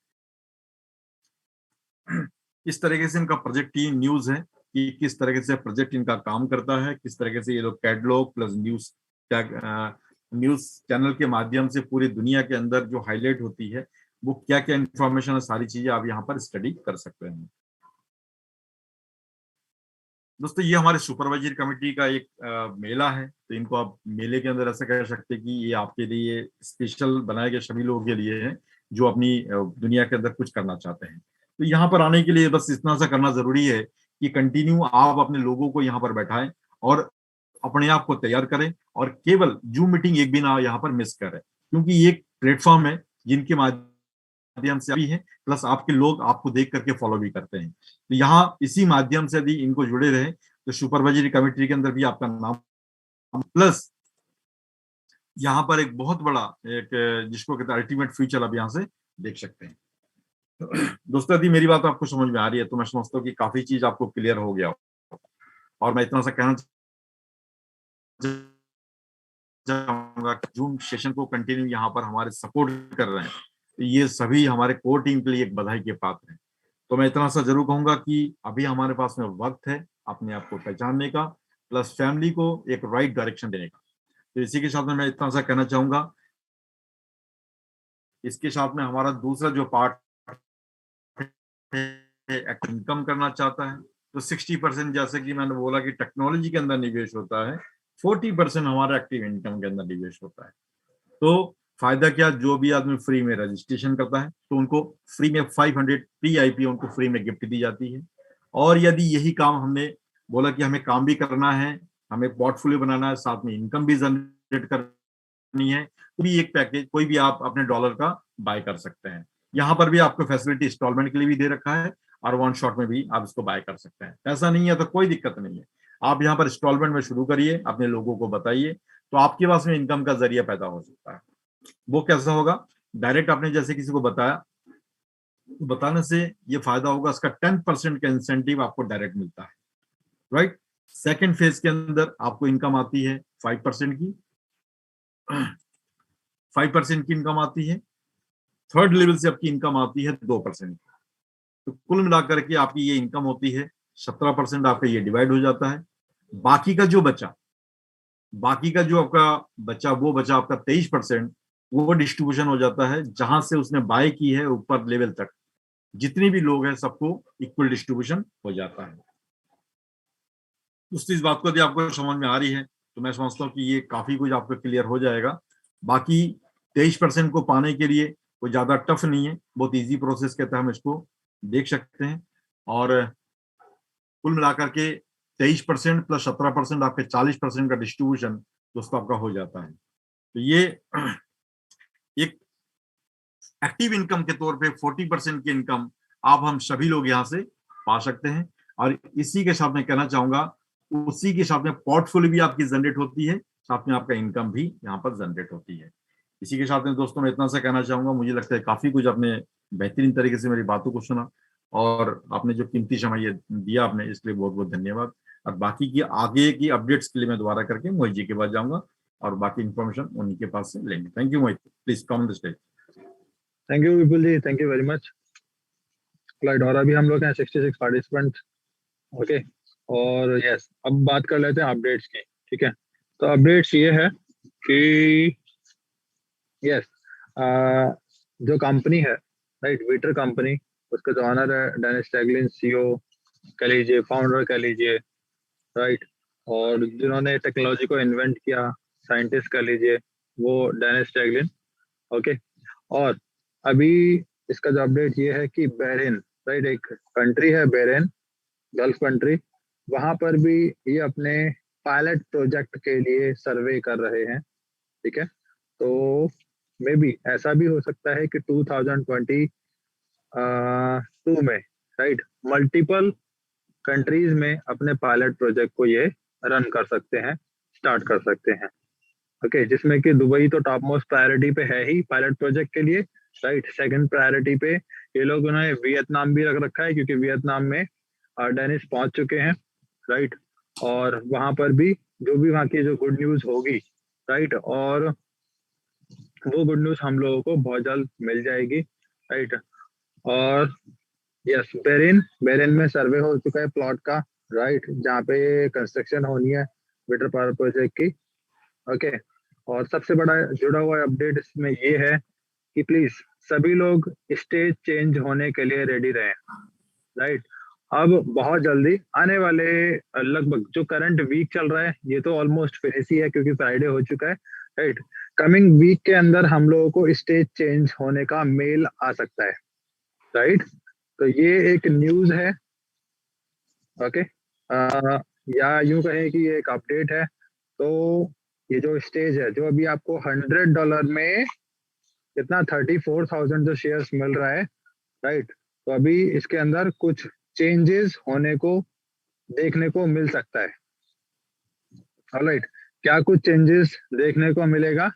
इस तरीके से इनका प्रोजेक्ट की न्यूज है कि किस तरीके से प्रोजेक्ट इनका काम करता है, किस तरीके से ये लोग कैटलॉग प्लस न्यूज चैनल के माध्यम से पूरी दुनिया के अंदर जो हाईलाइट होती है वो क्या क्या इंफॉर्मेशन है, सारी चीजें आप यहाँ पर स्टडी कर सकते हैं। दोस्तों ये हमारे सुपरवाइजरी कमेटी का एक मेला है, तो इनको आप मेले के अंदर ऐसा कह सकते हैं कि ये आपके लिए स्पेशल बनाए गए सभी लोगों के लिए है जो अपनी दुनिया के अंदर कुछ करना चाहते हैं। तो यहाँ पर आने के लिए बस इतना सा करना जरूरी है कि कंटिन्यू आप अपने लोगों को यहाँ पर बैठाएं और अपने आप को तैयार करें, और केवल जूम मीटिंग एक भी ना यहाँ पर मिस करें, क्योंकि ये एक प्लेटफॉर्म है जिनके माध्यम से भी है, प्लस आपके लोग आपको देख करके फॉलो भी करते हैं। तो यहाँ इसी माध्यम से यदि इनको जुड़े रहे तो सुपरवाइजरी कमेटी के अंदर भी आपका नाम, प्लस यहाँ पर एक बहुत बड़ा एक जिसको कहते हैं अल्टीमेट फ्यूचर आप यहाँ से देख सकते हैं। दोस्तों यदि मेरी बात आपको समझ में आ रही है तो मैं समझता हूँ कि काफी चीज आपको क्लियर हो गया, और मैं इतना सा कहना चाहूंगा कि जूम सेशन को कंटिन्यू यहाँ पर हमारे सपोर्ट कर रहे हैं, तो ये सभी हमारे कोर टीम के लिए एक बधाई के पात्र हैं। तो मैं इतना सा जरूर कहूंगा कि अभी हमारे पास में वक्त है अपने आप को पहचानने का, प्लस फैमिली को एक राइट डायरेक्शन देने का। तो इसी के साथ में मैं इतना सा कहना चाहूंगा, इसके साथ में हमारा दूसरा जो पार्ट इनकम करना चाहता है, तो 60% जैसे कि मैंने बोला कि टेक्नोलॉजी के अंदर निवेश होता है, 40% हमारा एक्टिव इनकम के अंदर निवेश होता है। तो फायदा क्या, जो भी आदमी फ्री में रजिस्ट्रेशन करता है तो उनको फ्री में 500 PIP उनको फ्री में गिफ्ट दी जाती है। और यदि यही काम हमने बोला कि हमें काम भी करना है, हमें पोर्टफोलियो बनाना है, साथ में इनकम भी जनरेट करनी है, तो भी एक पैकेज कोई भी आप अपने डॉलर का बाय कर सकते हैं। यहाँ पर भी आपको फैसिलिटी इंस्टॉलमेंट के लिए भी दे रखा है, और वन शॉट में भी आप इसको बाय कर सकते हैं। ऐसा नहीं है तो कोई दिक्कत नहीं है, आप यहाँ पर इंस्टॉलमेंट में शुरू करिए, अपने लोगों को बताइए, तो आपके पास में इनकम का जरिया पैदा हो सकता है। वो कैसा होगा, डायरेक्ट आपने जैसे किसी को बताया, तो बताने से ये फायदा होगा, उसका 10% का इंसेंटिव आपको डायरेक्ट मिलता है, राइट। सेकेंड फेज के अंदर आपको इनकम आती है 5% की, 5% की इनकम आती है। थर्ड लेवल से आपकी इनकम आती है 2%। तो कुल मिलाकर के आपकी ये इनकम होती है 17%, आपका ये डिवाइड हो जाता है। बाकी का जो आपका बचा वो बचा आपका 23%, वो डिस्ट्रीब्यूशन हो जाता है जहां से उसने बाय की है ऊपर लेवल तक जितने भी लोग हैं सबको इक्वल डिस्ट्रीब्यूशन हो जाता है। उस इस बात को यदि आपको समझ में आ रही है तो मैं समझता हूँ कि ये काफी कुछ आपको क्लियर हो जाएगा। बाकी 23% को पाने के लिए कोई ज्यादा टफ नहीं है, बहुत इजी प्रोसेस के तहत हम इसको देख सकते हैं। और कुल मिलाकर के 23% प्लस 17% आपके 40% का डिस्ट्रीब्यूशन दोस्तों आपका हो जाता है। तो ये एक एक्टिव इनकम के तौर पे 40% की इनकम आप हम सभी लोग यहाँ से पा सकते हैं। और इसी के साथ मैं कहना चाहूंगा, उसी के साथ में पोर्टफोलियो भी आपकी जनरेट होती है, साथ में आपका इनकम भी यहाँ पर जनरेट होती है। इसी के साथ में दोस्तों मैं इतना सा कहना चाहूंगा, मुझे लगता है काफी कुछ आपने बेहतरीन तरीके से मेरी बातों को सुना, और आपने जो कीमती समय ये दिया आपने, इसके लिए बहुत बहुत धन्यवाद। और बाकी की आगे की अपडेट्स के लिए मैं दोबारा करके मोहित जी के पास जाऊंगा और बाकी इन्फॉर्मेशन उन्हीं के पास से लेंगे। Thank you Mohit, please come on the stage.
Thank you Vipul ji, thank you very much. Flight और अभी हम लोग हैं 66 पार्टिसिपेंट। ओके, और यस, अब बात कर लेते हैं अपडेट्स की। ठीक है, तो अपडेट्स ये है कि यस, जो कंपनी है, राइट, विटर कंपनी, उसका जो ऑनर है डेनिस टैगलिन, सीईओ कह लीजिए, फाउंडर कह लीजिए, राइट, और जिन्होंने टेक्नोलॉजी को इन्वेंट किया, साइंटिस्ट कह लीजिए, वो डेनिस टैगलिन। ओके, और अभी इसका जो अपडेट ये है कि बहरीन, राइट, एक कंट्री है बहरीन, गल्फ कंट्री, वहां पर भी ये अपने पायलट प्रोजेक्ट के लिए सर्वे कर रहे हैं। ठीक है, तो मे बी ऐसा भी हो सकता है कि 2022 में, राइट, मल्टीपल कंट्रीज में अपने पायलट प्रोजेक्ट को ये रन कर सकते हैं, स्टार्ट कर सकते हैं। ओके, जिसमें कि दुबई तो टॉप मोस्ट प्रायोरिटी पे है ही पायलट प्रोजेक्ट के लिए, राइट। सेकंड प्रायोरिटी पे ये लोग, उन्होंने वियतनाम भी रख रखा है, क्योंकि वियतनाम में डेनिस पहुंच चुके हैं, राइट, और वहां पर भी जो भी वहाँ की जो गुड न्यूज होगी, राइट, और वो गुड न्यूज हम लोगों को बहुत जल्द मिल जाएगी, राइट। और यस, बेरिन बेरिन में सर्वे हो चुका है प्लॉट का, राइट, जहाँ पे कंस्ट्रक्शन होनी है विटर पावर प्रोजेक्ट की। ओके, और सबसे बड़ा जुड़ा हुआ अपडेट इसमें ये है कि प्लीज सभी लोग स्टेज चेंज होने के लिए रेडी रहें, राइट। अब बहुत जल्दी आने वाले लगभग जो करंट वीक चल रहा है, ये तो ऑलमोस्ट फिनिश ही है क्योंकि फ्राइडे हो चुका है, राइट। कमिंग वीक के अंदर हम लोगों को स्टेज चेंज होने का मेल आ सकता है, राइट। तो ये एक न्यूज है। ओके, या यूं कहें कि ये एक अपडेट है। तो ये जो स्टेज है, जो अभी आपको $100 में कितना 34,000 जो शेयर्स मिल रहा है, राइट, तो अभी इसके अंदर कुछ चेंजेस होने को देखने को मिल सकता है। ऑलराइट, क्या कुछ चेंजेस देखने को मिलेगा,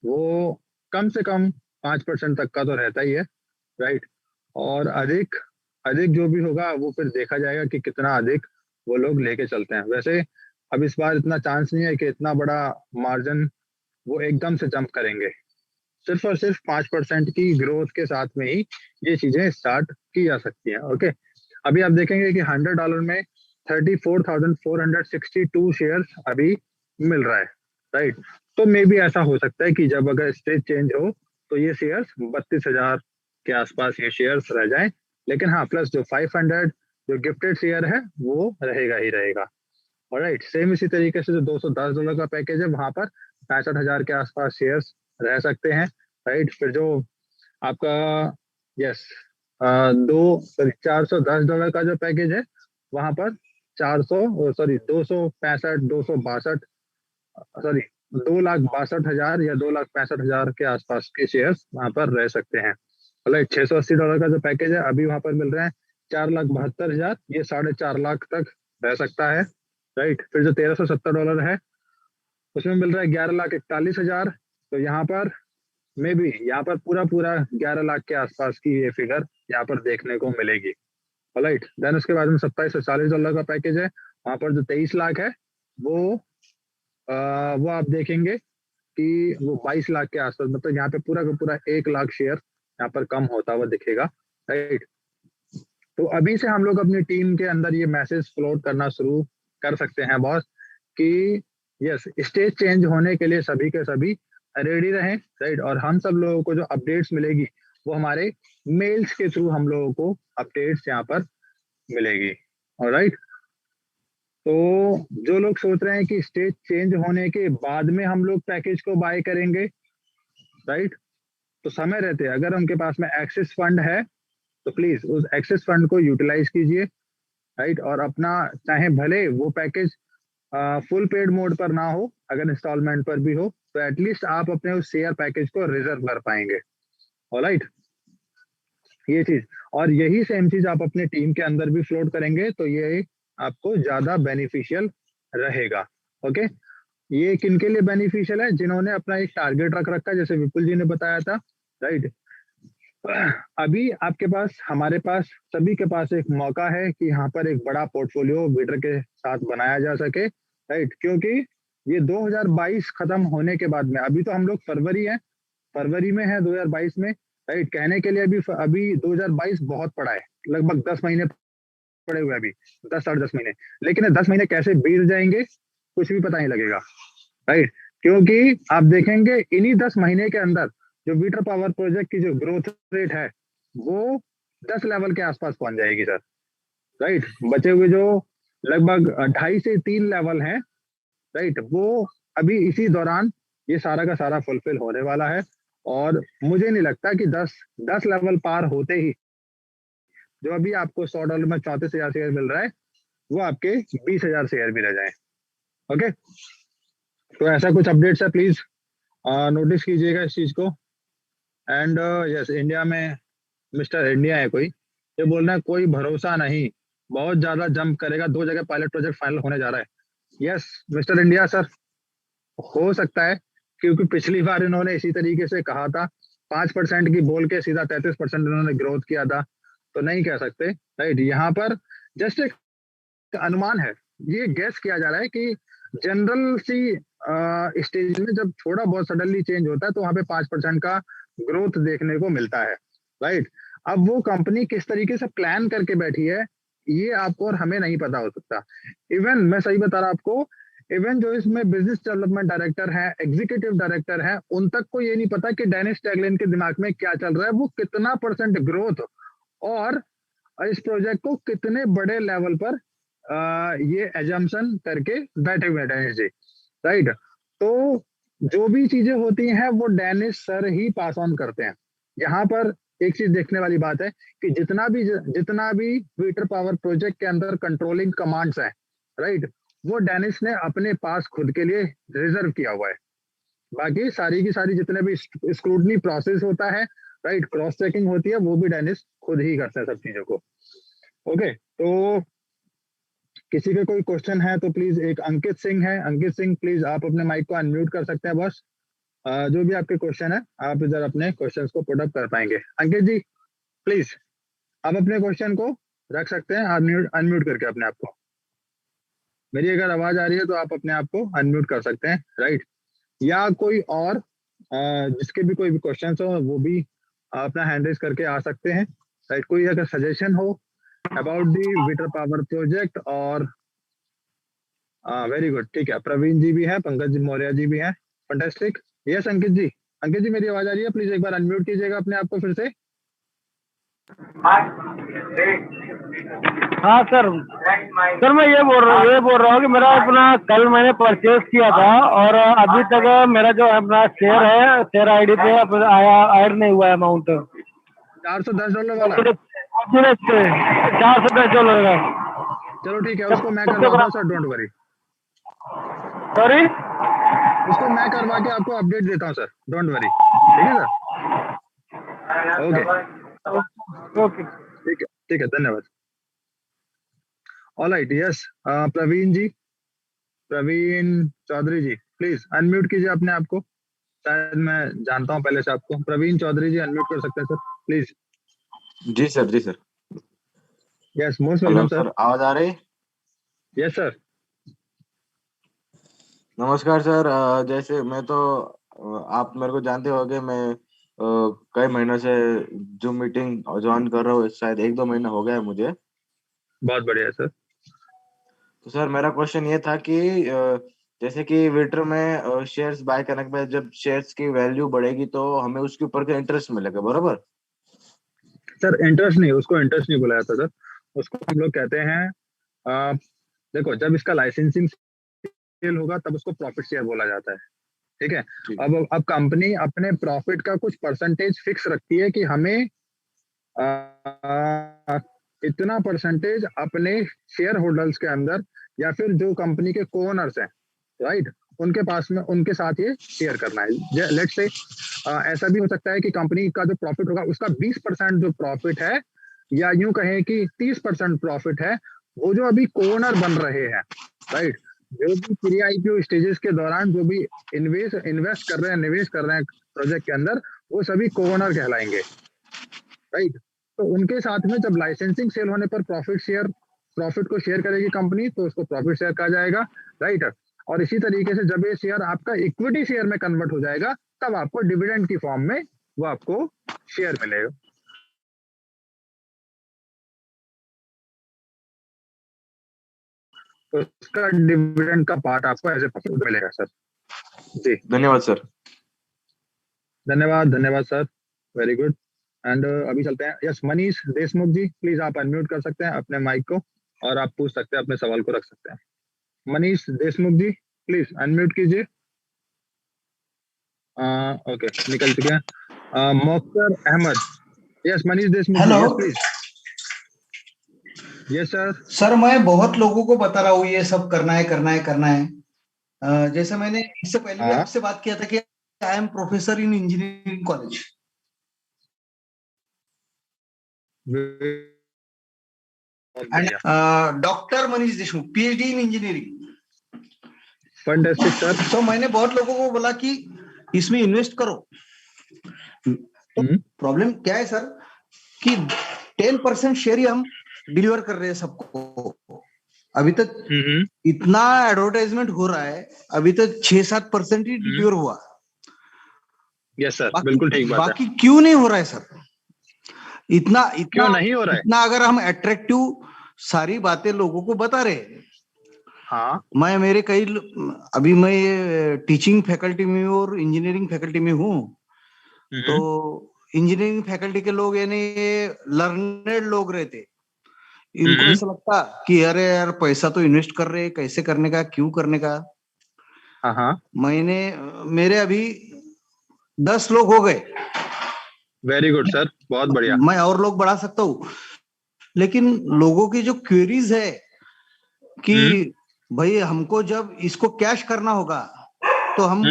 वो कम से कम 5% तक का तो रहता ही है, राइट। और अधिक अधिक जो भी होगा वो फिर देखा जाएगा कि कितना अधिक वो लोग लेके चलते हैं। वैसे अब इस बार इतना चांस नहीं है कि इतना बड़ा मार्जिन वो एकदम से जंप करेंगे। सिर्फ और सिर्फ 5% की ग्रोथ के साथ में ही ये चीजें स्टार्ट की जा सकती हैं। ओके, अभी आप देखेंगे कि $100 में 34,462 शेयर्स अभी मिल रहा है, राइट। तो मे भी ऐसा हो सकता है कि जब अगर स्टेज चेंज हो तो ये शेयर्स 32,000 के आसपास ये शेयर्स रह जाएं। लेकिन हाँ, प्लस जो 500 जो गिफ्टेड शेयर है वो रहेगा ही रहेगा। ऑलराइट, सेम इसी तरीके से जो $210 का पैकेज है, वहां पर 65,000 के आसपास शेयर्स रह सकते हैं, राइट। फिर जो आपका यस दो सॉरी $410 का जो पैकेज है, वहां पर 262 सॉरी 2,62,000 या 2,65,000 के आसपास के शेयर्स वहां पर रह सकते हैं। मतलब $680 का जो पैकेज है अभी वहां पर मिल रहा है 4,72,000, ये 4.5 लाख तक रह सकता है, राइट। फिर जो $1,370 है उसमें मिल रहा है 11,41,000। तो यहाँ पर मे भी यहाँ पर पूरा पूरा 11 लाख के आसपास की ये फिगर यहाँ पर देखने को मिलेगी। राइट, देन उसके बाद में $2740 का पैकेज है, वहां पर जो 23 लाख है वो वो आप देखेंगे कि वो 22 लाख के आसपास, मतलब यहाँ पे पूरा का पूरा 1 लाख शेयर यहाँ पर कम होता हुआ दिखेगा, राइट। तो अभी से हम लोग अपनी टीम के अंदर ये मैसेज फ्लोट करना शुरू कर सकते हैं बॉस कि यस, स्टेज चेंज होने के लिए सभी के सभी रेडी रहें, राइट। और हम सब लोगों को जो अपडेट्स मिलेगी वो हमारे मेल्स के थ्रू हम लोगों को अपडेट्स यहाँ पर मिलेगी। ऑलराइट, तो जो लोग सोच रहे हैं कि स्टेज चेंज होने के बाद में हम लोग पैकेज को बाय करेंगे, राइट, तो समय रहते अगर उनके पास में एक्सेस फंड है तो प्लीज उस एक्सेस फंड को यूटिलाइज कीजिए, राइट। और अपना चाहे भले वो पैकेज फुल पेड मोड पर ना हो, अगर इंस्टॉलमेंट पर भी हो, तो एटलीस्ट आप अपने उस शेयर पैकेज को रिजर्व कर पाएंगे। ऑलराइट, ये चीज, और यही सेम चीज आप अपने टीम के अंदर भी फ्लोट करेंगे तो ये आपको ज्यादा बेनिफिशियल रहेगा। ओके, ये किनके लिए बेनिफिशियल है, जिन्होंने अपना एक टारगेट रख रखा है, जैसे विपुल जी ने बताया था, राइट। अभी आपके पास, हमारे पास, सभी के पास एक मौका है कि यहाँ पर एक बड़ा पोर्टफोलियो विडर के साथ बनाया जा सके, राइट। क्योंकि ये 2022 खत्म होने के बाद में, अभी तो हम लोग फरवरी में है 2022 में, राइट। कहने के लिए अभी अभी 2022 बहुत पड़ा है, लगभग 10 महीने पड़े हुए हैं अभी 10 साढ़े 10 महीने, लेकिन 10 महीने कैसे बीत जाएंगे कुछ भी पता नहीं लगेगा, राइट। क्योंकि आप देखेंगे इन्हीं 10 महीने के अंदर जो वीटर पावर प्रोजेक्ट की जो ग्रोथ रेट है वो 10 लेवल के आसपास पहुंच जाएगी सर, राइट। बचे हुए जो लगभग 2.5 से 3 लेवल हैं, राइट, वो अभी इसी दौरान ये सारा का सारा फुलफिल होने वाला है। और मुझे नहीं लगता कि 10 लेवल पार होते ही जो अभी आपको $100 में 34,000 शेयर मिल रहा है वो आपके 20,000 शेयर भी रह जाए। ओके, तो ऐसा कुछ अपडेट्स है, प्लीज नोटिस कीजिएगा इस चीज को। एंड यस, इंडिया में मिस्टर इंडिया है कोई, ये बोल रहा है कोई भरोसा नहीं, बहुत ज्यादा जंप करेगा, 2 जगह पायलट प्रोजेक्ट फाइनल होने जा रहा है। यस मिस्टर इंडिया सर, हो सकता है, क्योंकि पिछली बार इन्होंने इसी तरीके से कहा था, 5% की बोल के सीधा 33% इन्होंने ग्रोथ किया था, तो नहीं कह सकते, राइट। यहाँ पर जस्ट एक अनुमान है, ये गैस किया जा रहा है कि जनरल सी स्टेज में जब थोड़ा बहुत सडनली चेंज होता है तो वहां पे 5% का ग्रोथ देखने को मिलता है, राइट। अब वो कंपनी किस तरीके से प्लान करके बैठी है ये आपको और हमें नहीं पता हो सकता। इवन मैं सही बता रहा आपको, इवन जो इसमें बिजनेस डेवलपमेंट डायरेक्टर है, एग्जीक्यूटिव डायरेक्टर है, उन तक को ये नहीं पता कि डेनिस टैगलिन के दिमाग में क्या चल रहा है, वो कितना % ग्रोथ और इस प्रोजेक्ट को कितने बड़े लेवल पर ये एजम्पशन करके बैठे हुए हैं डेनिस जी, राइट। तो जो भी चीजें होती हैं वो डेनिस सर ही पास ऑन करते हैं। यहाँ पर एक चीज देखने वाली बात है कि जितना भी वीटर पावर प्रोजेक्ट के अंदर कंट्रोलिंग कमांड्स हैं, राइट, वो डेनिस ने अपने पास खुद के लिए रिजर्व किया हुआ है। बाकी सारी की सारी जितने भी स्क्रूटनी प्रोसेस होता है, राइट, क्रॉस चेकिंग होती है, वो भी डेनिस खुद ही करते हैं सब चीजों को। ओके, तो किसी के कोई क्वेश्चन है तो प्लीज, एक अंकित सिंह है, अंकित सिंह प्लीज आप अपने माइक को अनम्यूट कर सकते हैं बस। जो भी आपके क्वेश्चन है आप इधर अपने क्वेश्चंस को पुट अप कर पाएंगे। अंकित जी प्लीज आप अपने क्वेश्चन को रख सकते हैं अनम्यूट करके अपने आप को। मेरी अगर आवाज आ रही है तो आप अपने आप को अनम्यूट कर सकते हैं, राइट। या कोई और जिसके भी कोई भी क्वेश्चन हो वो भी अपना हैंड रेज करके आ सकते हैं, राइट। कोई अगर सजेशन हो अबाउट दी वीटर पावर प्रोजेक्ट और वेरी गुड, ठीक है, प्रवीण जी भी है, पंकज मौर्य जी भी हैं, फंटास्टिक। यस अंकित जी, अंकित जी मेरी आवाज आ रही है, प्लीज एक बार अनम्यूट कीजिएगा अपने आप को फिर से।
हाँ सर, सर मैं ये बोल रहा हूँ कि मेरा अपना कल मैंने परचेज किया था और अभी तक मेरा जो अपना शेयर है, शेयर आईडी पे आया ऐड नहीं हुआ है अमाउंट
$410 वाला।
$410 का।
चलो ठीक है, उसको मैं करवाता हूँ सर, डोंट वरी।
सॉरी,
उसको मैं करवा के आपको अपडेट देता हूँ सर, डोंट वरी, ठीक है सर। ओके
ओके,
ठीक है, धन्यवाद। Alright, yes Praveen ji, Praveen Chaudhary ji please unmute कीजिए अपने आप को। शायद मैं जानता हूँ पहले से आपको। प्रवीण चौधरी जी अनम्यूट कर सकते हैं सर प्लीज।
जी सर, जी sir.
Yes, most
hello
welcome sir.
Sir, आवाज आ रही?
Yes sir.
नमस्कार सर। जैसे मैं तो आप मेरे को जानते होंगे, मैं कई महीनों से जूम मीटिंग ज्वाइन कर रहा हूँ, शायद 1-2 महीना हो गया है मुझे।
बहुत बढ़िया सर।
तो सर मेरा क्वेश्चन ये था कि जैसे कि विटर में शेयर्स बाय करने के बाद जब शेयर्स की वैल्यू बढ़ेगी तो हमें उसके ऊपर का इंटरेस्ट मिलेगा, बरोबर?
सर इंटरेस्ट नहीं, उसको इंटरेस्ट नहीं बोला जाता सर, उसको हम लोग कहते हैं देखो, जब इसका लाइसेंसिंग सेल होगा तब उसको प्रॉफिट शेयर बोला जाता है, ठीक है।
ठीक।
अब कंपनी अपने प्रॉफिट का कुछ परसेंटेज फिक्स रखती है कि हमें इतना परसेंटेज अपने शेयर होल्डर्स के अंदर या फिर जो कंपनी के को ओनर्स हैं, राइट, उनके पास में उनके साथ ये शेयर करना है। लेट्स से ऐसा भी हो सकता है कि कंपनी का जो प्रॉफिट होगा उसका 20% जो प्रॉफिट है, या यूं कहें कि 30% प्रॉफिट है, वो जो अभी को ओनर बन रहे हैं, राइट, जो भी प्री आईपीओ स्टेजेस के दौरान जो भी इन्वेस्ट कर रहे हैं, निवेश कर रहे हैं प्रोजेक्ट के अंदर, वो सभी को ओनर कहलाएंगे, राइट। तो उनके साथ में जब लाइसेंसिंग सेल होने पर प्रॉफिट को शेयर करेगी कंपनी, तो उसको प्रॉफिट शेयर कहा जाएगा, राइट। और इसी तरीके से जब ये शेयर आपका इक्विटी शेयर में कन्वर्ट हो जाएगा तब आपको डिविडेंड की फॉर्म में वो आपको शेयर मिलेगा। उसका डिविडेंड का पार्ट आपको एज ए प्रॉफिट मिलेगा सर। जी
धन्यवाद सर।
धन्यवाद सर, वेरी गुड। एंड अभी चलते हैं, यस मनीष देशमुख जी, प्लीज आप अनम्यूट कर सकते हैं अपने माइक को और आप पूछ सकते हैं, अपने सवाल को रख सकते हैं। मनीष देशमुख जी प्लीज अनम्यूट कीजिए। ओके निकल चुके हैं। Mokhtar Ahmed, yes Manish Deshmukh ji, yes please. Yes sir.
Sir मैं बहुत लोगों को बता रहा हूँ ये सब करना है। जैसे मैंने इससे पहले भी आपसे बात किया था कि I am professor in engineering college. Doctor Manish Deshmukh, PhD in engineering.
Fantastic sir.
तो मैंने बहुत लोगों को बोला कि इसमें इन्वेस्ट करो। तो प्रॉब्लम क्या है सर कि 10% शेयर ही हम डिलीवर कर रहे हैं सबको। अभी तक इतना एडवर्टाइजमेंट हो रहा है, अभी तक 6-7% ही डिलीवर हुआ।
यस सर, बिल्कुल ठीक बात है।
बाकी क्यों नहीं हो रहा है सर? इतना
क्यों नहीं हो रहा है?
इतना अगर हम अट्रैक्टिव सारी बातें लोगों को बता रहे हैं।
हाँ,
अभी मैं टीचिंग फैकल्टी में और इंजीनियरिंग फैकल्टी में हूँ। तो इंजीनियरिंग फैकल्टी के लोग यानी लर्नेड लोग रहते, इनको ऐसा लगता कि अरे यार पैसा तो इन्वेस्ट कर रहे हैं, कैसे करने का, क्यों करने का। मेरे अभी 10 लोग हो गए।
वेरी गुड सर, बहुत बढ़िया।
मैं और लोग बढ़ा सकता हूँ, लेकिन लोगों की जो क्वेरीज है कि भाई हमको जब इसको कैश करना होगा तो हम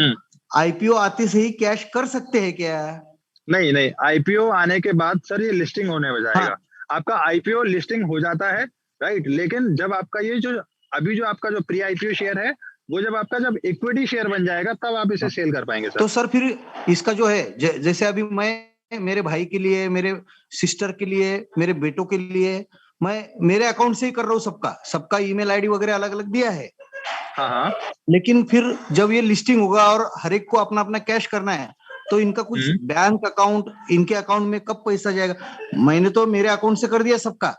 आईपीओ आते से ही कैश कर सकते हैं क्या?
नहीं, आईपीओ आने के बाद सर ये लिस्टिंग होने में जाएगा। आपका आईपीओ लिस्टिंग हो जाता है, राइट। लेकिन जब आपका ये जो अभी जो आपका जो प्री आईपीओ शेयर है, वो जब इक्विटी शेयर बन जाएगा तब आप इसे सेल कर पाएंगे सर।
तो सर फिर इसका जो है, जैसे अभी मैं मेरे भाई के लिए, मेरे सिस्टर के लिए, मेरे बेटों के लिए मैं मेरे अकाउंट से ही कर रहा हूँ। सबका ईमेल आईडी वगैरह अलग अलग दिया है।
हाँ।
लेकिन फिर जब ये लिस्टिंग होगा और हर एक को अपना अपना कैश करना है, तो इनका कुछ बैंक अकाउंट, इनके अकाउंट में कब पैसा जाएगा? मैंने तो मेरे अकाउंट से कर दिया सबका।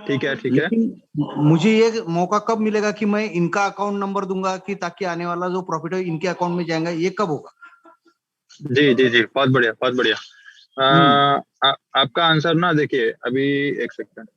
ठीक है।
लेकिन मुझे ये मौका कब मिलेगा कि मैं इनका अकाउंट नंबर दूंगा कि ताकि आने वाला जो प्रॉफिट है इनके अकाउंट में जाएगा, ये कब होगा?
जी, बहुत बढ़िया। आपका आंसर ना देखिए, अभी एक सेकंड।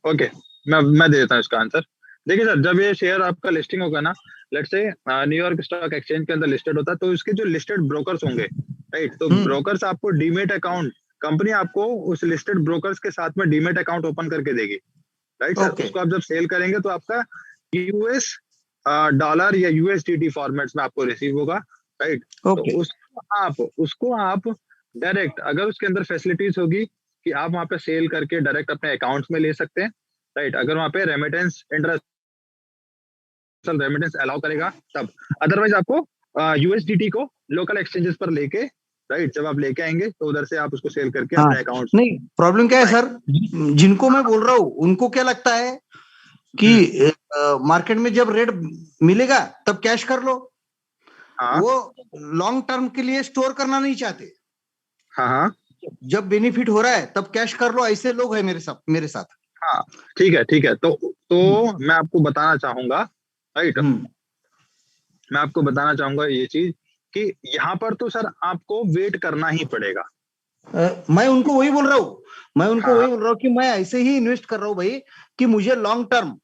ओके, मैं दे देता हूँ इसका आंसर। देखिए सर, जब ये शेयर आपका लिस्टिंग होगा ना, let's say New York stock exchange के अंदर लिस्टेड होता है, तो इसके जो लिस्टेड ब्रोकर्स होंगे, राइट, तो ब्रोकर्स आपको डीमेट अकाउंट, कंपनी आपको उस लिस्टेड ब्रोकर्स के साथ में डीमेट अकाउंट ओपन करके देगी, राइट सर। उसको आप जब सेल करेंगे तो आपका यूएस डॉलर या यूएसडीटी फॉर्मेट्स में आपको रिसीव होगा, राइट। तो उसको आप डायरेक्ट, अगर उसके अंदर फैसिलिटीज होगी कि आप वहां पे सेल करके डायरेक्ट अपने अकाउंट्स में ले सकते हैं, राइट। अगर वहां पे रेमिटेंस अलाउ करेगा तब, अदरवाइज आपको यूएसडीटी को लोकल एक्सचेंजेस पर लेके, राइट, जब आप लेके आएंगे तो उधर से आप उसको सेल करके अपने अकाउंट्स।
नहीं, प्रॉब्लम क्या है सर, जिनको मैं बोल रहा हूँ उनको क्या लगता है कि मार्केट में जब रेट मिलेगा तब कैश कर लो। वो लॉन्ग टर्म के लिए स्टोर करना नहीं चाहते। जब बेनिफिट हो रहा है तब कैश कर लो, ऐसे लोग हैं मेरे साथ।
हाँ, ठीक है। तो मैं आपको बताना चाहूंगा, राइट, मैं आपको बताना चाहूंगा ये चीज कि यहाँ पर तो सर आपको वेट करना ही पड़ेगा।
मैं उनको वही बोल रहा हूँ कि मैं ऐसे ही इन्वेस्ट कर रहा हूँ भाई, कि मुझे long term,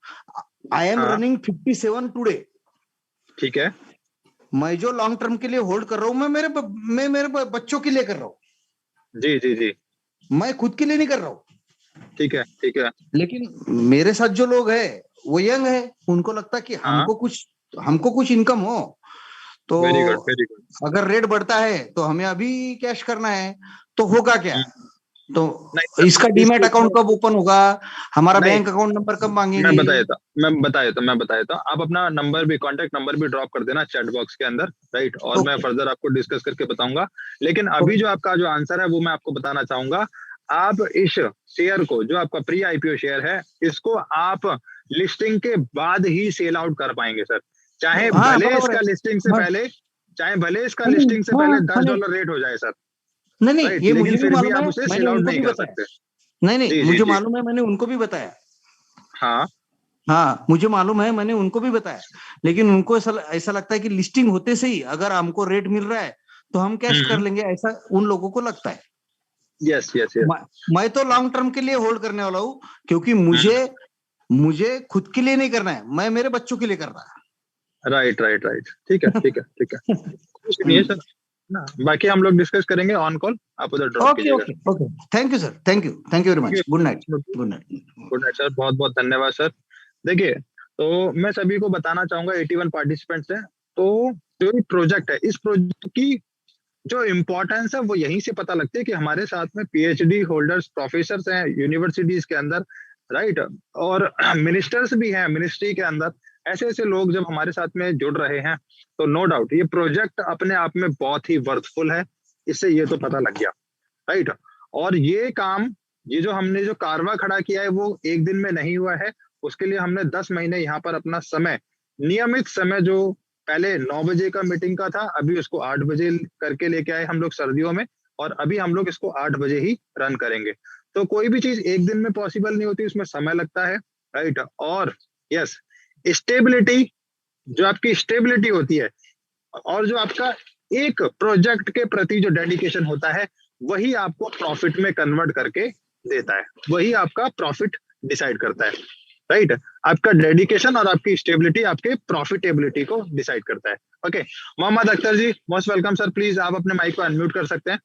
I am running 57 today.
ठीक है।
मैं जो लॉन्ग टर्म के लिए होल्ड कर रहा हूँ, मैं मेरे बच्चों के लिए कर रहा हूँ।
जी,
मैं खुद के लिए नहीं कर रहा हूँ।
ठीक है।
लेकिन मेरे साथ जो लोग है वो यंग है, उनको लगता है कि हमको कुछ इनकम हो, तो
वेरी गुड।
अगर रेट बढ़ता है तो हमें अभी कैश करना है, तो होगा क्या? तो इसका डीमैट अकाउंट कब ओपन होगा, हमारा बैंक अकाउंट नंबर कब मांगेंगे?
मैं बता देता हूँ। आप अपना नंबर भी, कॉन्टेक्ट नंबर भी ड्रॉप कर देना चैट बॉक्स के अंदर, राइट, और मैं फर्दर आपको डिस्कस करके बताऊंगा। लेकिन अभी जो आपका जो आंसर है वो मैं आपको बताना चाहूंगा। आप इस शेयर को, जो आपका प्री आईपीओ शेयर है, इसको आप लिस्टिंग के बाद ही सेल आउट कर पाएंगे सर। चाहे भले इसका लिस्टिंग से पहले $10 रेट हो जाए सर।
नहीं, ये मुझे भी मालूम है,
मैंने उनको भी बताया।
नहीं, मुझे मालूम है, मैंने उनको भी बताया।
हाँ
हाँ मुझे मालूम है, मैंने उनको भी बताया, लेकिन उनको ऐसा लगता है कि लिस्टिंग होते से ही अगर हमको रेट मिल रहा है तो हम कैश कर लेंगे, ऐसा उन लोगों को लगता है।
Yes yes yes.
मैं तो लॉन्ग टर्म के लिए होल्ड करने वाला हूँ, क्योंकि मुझे खुद के लिए नहीं करना है, मैं मेरे बच्चों के लिए कर रहा है।
राइट राइट राइट, ठीक है ठीक है ठीक है। कुछ नहीं है सर ना, बाकी हम लोग डिस्कस करेंगे ऑन कॉल, आप उधर ड्रॉप
ओके
कीजिएगा।
Okay okay, thank you sir, thank you very much, good night good night.
Good night sir, बहुत बहुत धन्यवाद सर। देखिए, तो मैं सभी को बताना चाहूंगा 81 पार्टिसिपेंट्स हैं, तो जो ये प्रोजेक्ट है, इस प्रोजेक्ट की जो इम्पोर्टेंस है वो यहीं से पता लगती है कि हमारे साथ में पीएचडी होल्डर्स प्रोफेसर हैं यूनिवर्सिटीज के अंदर, राइट, और मिनिस्टर्स भी हैं मिनिस्ट्री के अंदर। ऐसे ऐसे लोग जब हमारे साथ में जुड़ रहे हैं तो नो डाउट ये प्रोजेक्ट अपने आप में बहुत ही वर्थफुल है, इससे ये तो पता लग गया, राइट। और ये काम, ये जो हमने जो कारवा खड़ा किया है वो एक दिन में नहीं हुआ है, उसके लिए हमने 10 महीने यहाँ पर अपना समय, नियमित समय, जो पहले 9 बजे का मीटिंग का था, अभी उसको 8 बजे करके लेके आए हम लोग सर्दियों में, और अभी हम लोग इसको 8 बजे ही रन करेंगे। तो कोई भी चीज एक दिन में पॉसिबल नहीं होती, उसमें समय लगता है, राइट। और यस, स्टेबिलिटी, जो आपकी स्टेबिलिटी होती है और जो आपका एक प्रोजेक्ट के प्रति जो डेडिकेशन होता है, वही आपको प्रॉफिट में कन्वर्ट करके देता है, वही आपका प्रॉफिट डिसाइड करता है, राइट। आपका डेडिकेशन और आपकी स्टेबिलिटी आपके प्रॉफिटेबिलिटी को डिसाइड करता है। Okay, Mohammad Akhtar ji, most welcome sir, please आप अपने माइक को अनम्यूट कर सकते हैं।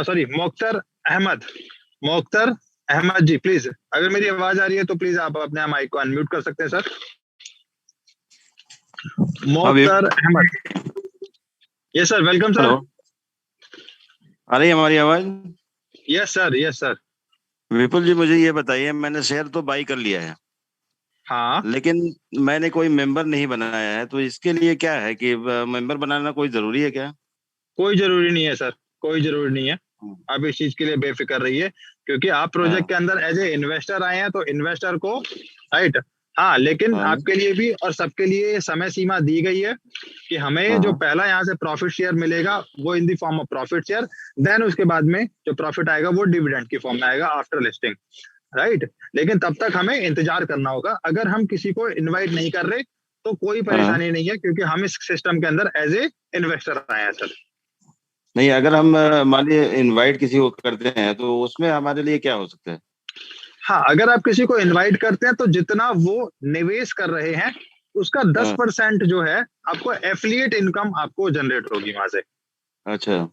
सॉरी, मोख्तर अहमद जी, प्लीज अगर मेरी आवाज आ रही है तो प्लीज आप अपने माइक को अनम्यूट कर सकते हैं sir. Mokhtar Ahmed, yes sir, welcome sir.
आ रही है हमारी आवाज?
Yes sir, yes sir.
Vipul ji, मुझे ये बताइए, मैंने शेयर तो बाई कर लिया है,
हाँ,
लेकिन मैंने कोई मेंबर नहीं बनाया है, तो इसके लिए क्या है कि मेंबर बनाना कोई जरूरी है क्या?
कोई जरूरी नहीं है सर, कोई जरूरी नहीं है, आप इस चीज के लिए बेफिक्र रहिए, क्योंकि आप प्रोजेक्ट के अंदर एज ए इन्वेस्टर आए हैं, तो इन्वेस्टर को, राइट, हाँ, लेकिन आपके लिए भी और सबके लिए समय सीमा दी गई है कि हमें जो पहला यहाँ से प्रॉफिट शेयर मिलेगा वो in the form of profit share, then उसके बाद में जो प्रॉफिट आएगा वो डिविडेंड की फॉर्म में आएगा आफ्टर लिस्टिंग, राइट। लेकिन तब तक हमें इंतजार करना होगा। अगर हम किसी को इन्वाइट नहीं कर रहे तो कोई परेशानी नहीं है, क्योंकि हम इस सिस्टम के अंदर एज ए इन्वेस्टर आए हैं सर।
नहीं, अगर हम मान लीजिए इन्वाइट किसी को करते हैं तो उसमें हमारे लिए क्या हो सकता है?
हाँ, अगर आप किसी को इनवाइट करते हैं तो जितना वो निवेश कर रहे हैं उसका 10% जो है आपको एफिलिएट इनकम आपको जनरेट होगी वहां से।
अच्छा,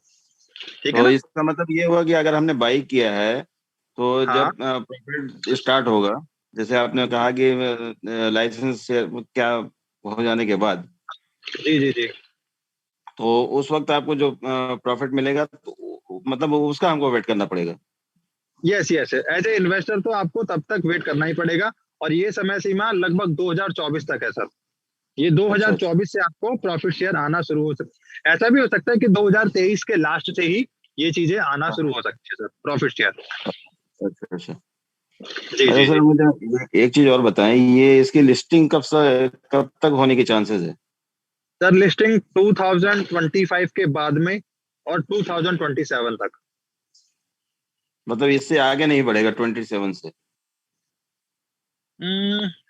ठीक है
तो
ना?
इसका मतलब ये हुआ कि अगर हमने बाई किया है तो जब प्रॉफिट स्टार्ट होगा, जैसे आपने कहा कि लाइसेंस क्या हो जाने के बाद,
जी जी जी,
तो उस वक्त आपको जो प्रॉफिट मिलेगा तो मतलब उसका हमको वेट करना पड़ेगा।
Yes yes, as a investor तो आपको तब तक वेट करना ही पड़ेगा, और ये समय सीमा लगभग 2024 तक है सर। ये 2024 से आपको प्रॉफिट शेयर आना शुरू हो सकता है। ऐसा भी हो सकता है कि 2023 के लास्ट से ही ये चीजें आना शुरू हो सकती है सर, प्रॉफिट शेयर।
अच्छा अच्छा,
जी जी
सर
जी।
मुझे एक चीज और बताएं, ये इसकी लिस्टिंग कब तक होने के चांसेस है?
सर लिस्टिंग 2025 के बाद में और 2027 तक।
मतलब इससे आगे नहीं बढ़ेगा 27 से?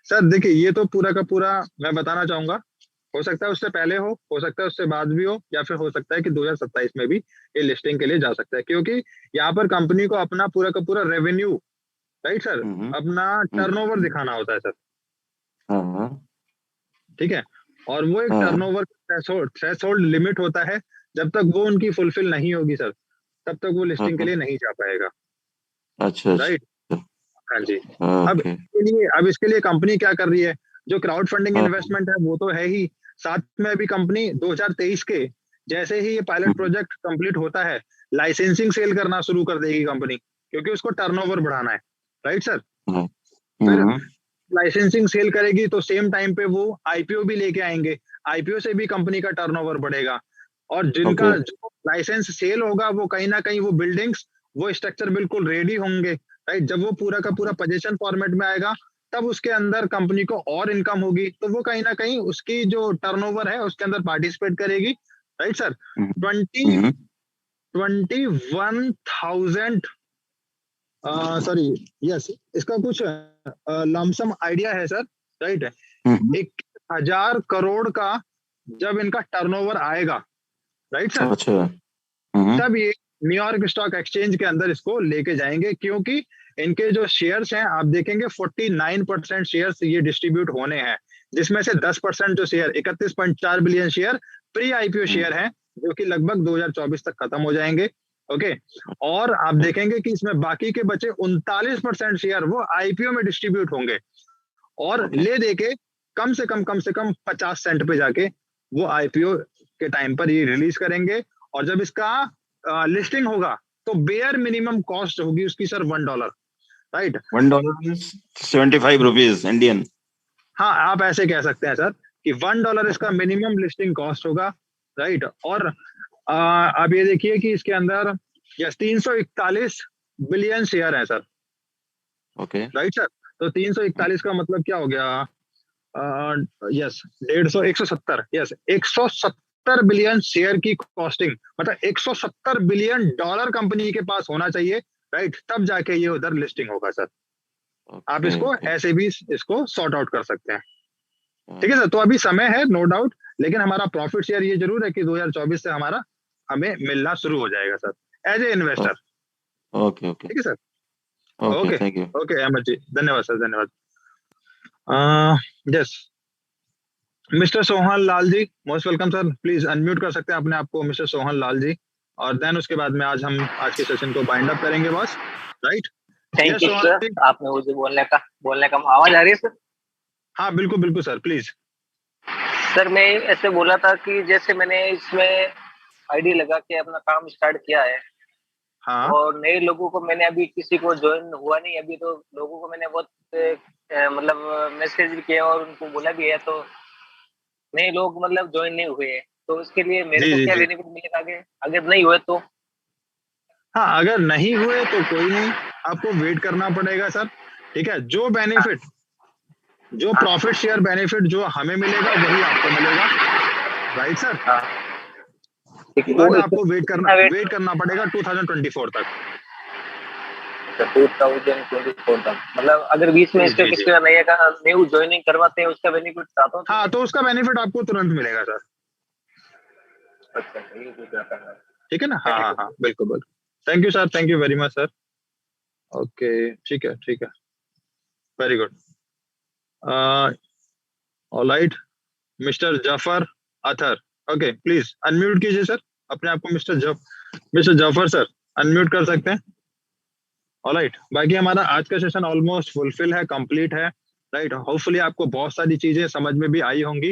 सर देखिए, ये तो पूरा का पूरा मैं बताना चाहूंगा, हो सकता है उससे पहले हो सकता है उससे बाद भी हो, या फिर हो सकता है कि 2027 में भी ये लिस्टिंग के लिए जा सकता है, क्योंकि यहाँ पर कंपनी को अपना पूरा का पूरा रेवेन्यू, राइट सर, अपना टर्नओवर दिखाना होता है सर।
हाँ,
ठीक है, और वो एक टर्नओवर थ्रेशोल्ड लिमिट होता है, जब तक वो उनकी फुलफिल नहीं होगी सर, तब तक वो लिस्टिंग के लिए नहीं जा पाएगा।
अच्छा
राइट, हाँ जी।
ओके,
अब इसके लिए कंपनी क्या कर रही है, जो क्राउड फंडिंग इन्वेस्टमेंट है वो तो है ही, साथ में अभी कंपनी 2023 के जैसे ही ये पायलट प्रोजेक्ट कंप्लीट होता है, लाइसेंसिंग सेल करना शुरू कर देगी कंपनी, क्योंकि उसको टर्नओवर बढ़ाना है, राइट सर। फिर लाइसेंसिंग सेल करेगी तो सेम टाइम पे वो आईपीओ भी लेके आएंगे, आईपीओ से भी कंपनी का टर्नओवर बढ़ेगा, और जिनका जो लाइसेंस सेल होगा वो कहीं ना कहीं वो बिल्डिंग्स, वो स्ट्रक्चर बिल्कुल रेडी होंगे, राइट। जब वो पूरा का पूरा पोजीशन फॉर्मेट में आएगा तब उसके अंदर कंपनी को और इनकम होगी, तो वो कहीं ना कहीं उसकी जो टर्नओवर है उसके अंदर पार्टिसिपेट करेगी, राइट सर। 21,000 सॉरी, यस, इसका कुछ लमसम आइडिया है सर, राइट? 1,000 करोड़ का जब इनका टर्नओवर आएगा, राइट सर,
अच्छा।
तब ये न्यूयॉर्क स्टॉक एक्सचेंज के अंदर इसको लेके जाएंगे, क्योंकि इनके जो शेयर्स हैं आप देखेंगे 49% शेयर्स ये डिस्ट्रीब्यूट होने हैं, जिसमें से 10% जो share 31.4 billion share pre IPO share हैं, जो कि लगभग 2024 तक खत्म हो जाएंगे। ओके, और आप देखेंगे कि इसमें बाकी के बचे 39% शेयर वो आईपीओ में डिस्ट्रीब्यूट होंगे, और ले दे के कम से कम 50 सेंट पे जाके वो आईपीओ के टाइम पर ये रिलीज करेंगे। और जब इसका लिस्टिंग होगा तो बेयर मिनिमम कॉस्ट होगी उसकी सर $1, राइट?
$1 75 rupees Indian.
हाँ, आप ऐसे कह सकते हैं सर कि $1 इसका मिनिमम लिस्टिंग कॉस्ट होगा, राइट? और आप ये देखिए कि इसके अंदर यस 341 बिलियन शेयर है सर।
ओके,
राइट सर, तो 341 का मतलब क्या हो गया? यस 170 यस 170 बिलियन शेयर की कॉस्टिंग, मतलब $170 बिलियन कंपनी के पास होना चाहिए, राइट? तब जाके ये उधर लिस्टिंग होगा सर। आप इसको ऐसे भी इसको सॉर्ट आउट कर सकते हैं, ठीक है सर? तो अभी समय है, नो डाउट, लेकिन हमारा प्रॉफिट शेयर ये जरूर है कि 2024 से हमें मिलना शुरू हो जाएगा sir as a investor.
Okay okay,
ठीक है sir,
okay, thank you.
Okay Ahmed ji, धन्यवाद सर, धन्यवाद। Yes mister Sohan Lal ji, most welcome sir, please unmute कर सकते हैं अपने आप को मिस्टर सोहन लाल जी, और देन उसके बाद में हम आज के सेशन को बाइंड अप करेंगे बस, राइट?
थैंक यू सर, आपने मुझे बोलने का आवाज आ रही है सर?
हाँ बिल्कुल बिल्कुल सर, प्लीज।
सर मैं ऐसे बोला था कि जैसे मैंने इसमें आईडी लगा के अपना काम स्टार्ट किया है,
हाँ,
और नए लोगों को मैंने अभी किसी को ज्वाइन हुआ नहीं अभी, तो लोगों को मैंने बहुत मतलब मैसेज भी किया और उनको बोला भी है, तो नए लोग मतलब ज्वाइन नहीं हुए हैं, तो इसके लिए मेरे को क्या बेनिफिट मिलेगा आगे अगर नहीं हुए तो?
हाँ, अगर नहीं हुए तो कोई नहीं, आपको वेट करना पड़ेगा सर, ठीक है? जो बेनिफिट, जो प्रॉफिट शेयर बेनिफिट जो हमें मिलेगा वही आपको मिलेगा, राइट सर? बट आपको वेट करना पड़ेगा 2024 तक।
2024 तक, मतलब अगर बीच में इसके किसी का न्यू ज्वाइनिंग करवाते हैं उसका बेनिफिट चाहता हूँ?
हाँ, तो उसका बेनिफिट आपको तुरंत मिलेगा सर।
अच्छा, ये कुछ आता है,
ठीक है ना? हाँ हाँ हाँ, बिल्कुल बिल्कुल। Thank you sir, thank you very much sir. Okay, ठीक है, ठीक है, very good. Alright, mister Jafar Athar, okay, please unmute कीजिए सर अपने आप को। मिस्टर जाफर सर अनम्यूट कर सकते हैं? ऑलराइट, बाकी हमारा आज का सेशन ऑलमोस्ट फुलफिल है, कंप्लीट है, राइट? होपफुली आपको बहुत सारी चीजें समझ में भी आई होंगी,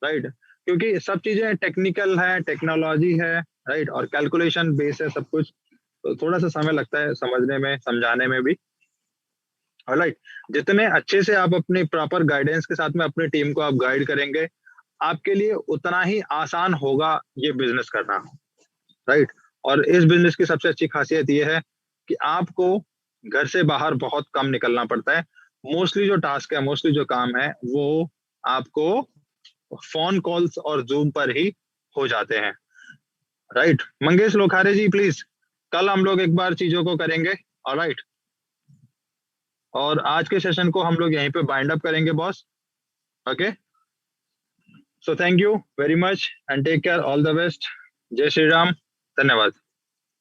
राइट? क्योंकि सब चीजें टेक्निकल है, टेक्नोलॉजी है, राइट? और कैलकुलेशन बेस है सब कुछ, तो थोड़ा सा समय लगता है समझने में, समझाने में भी, ऑलराइट? जितने अच्छे से आप अपने प्रॉपर गाइडेंस के साथ में अपनी टीम को आप गाइड करेंगे, आपके लिए उतना ही आसान होगा ये बिजनेस करना, राइट? और इस बिजनेस की सबसे अच्छी खासियत ये है कि आपको घर से बाहर बहुत कम निकलना पड़ता है। मोस्टली जो टास्क है, मोस्टली जो काम है, वो आपको फोन कॉल्स और जूम पर ही हो जाते हैं, राइट? मंगेश लोखारे जी प्लीज, कल हम लोग एक बार चीजों को करेंगे, ऑलराइट? और आज के सेशन को हम लोग यहीं पे बाइंड अप करेंगे boss, okay? So thank you very much and take care, all the best, जय श्री राम, धन्यवाद।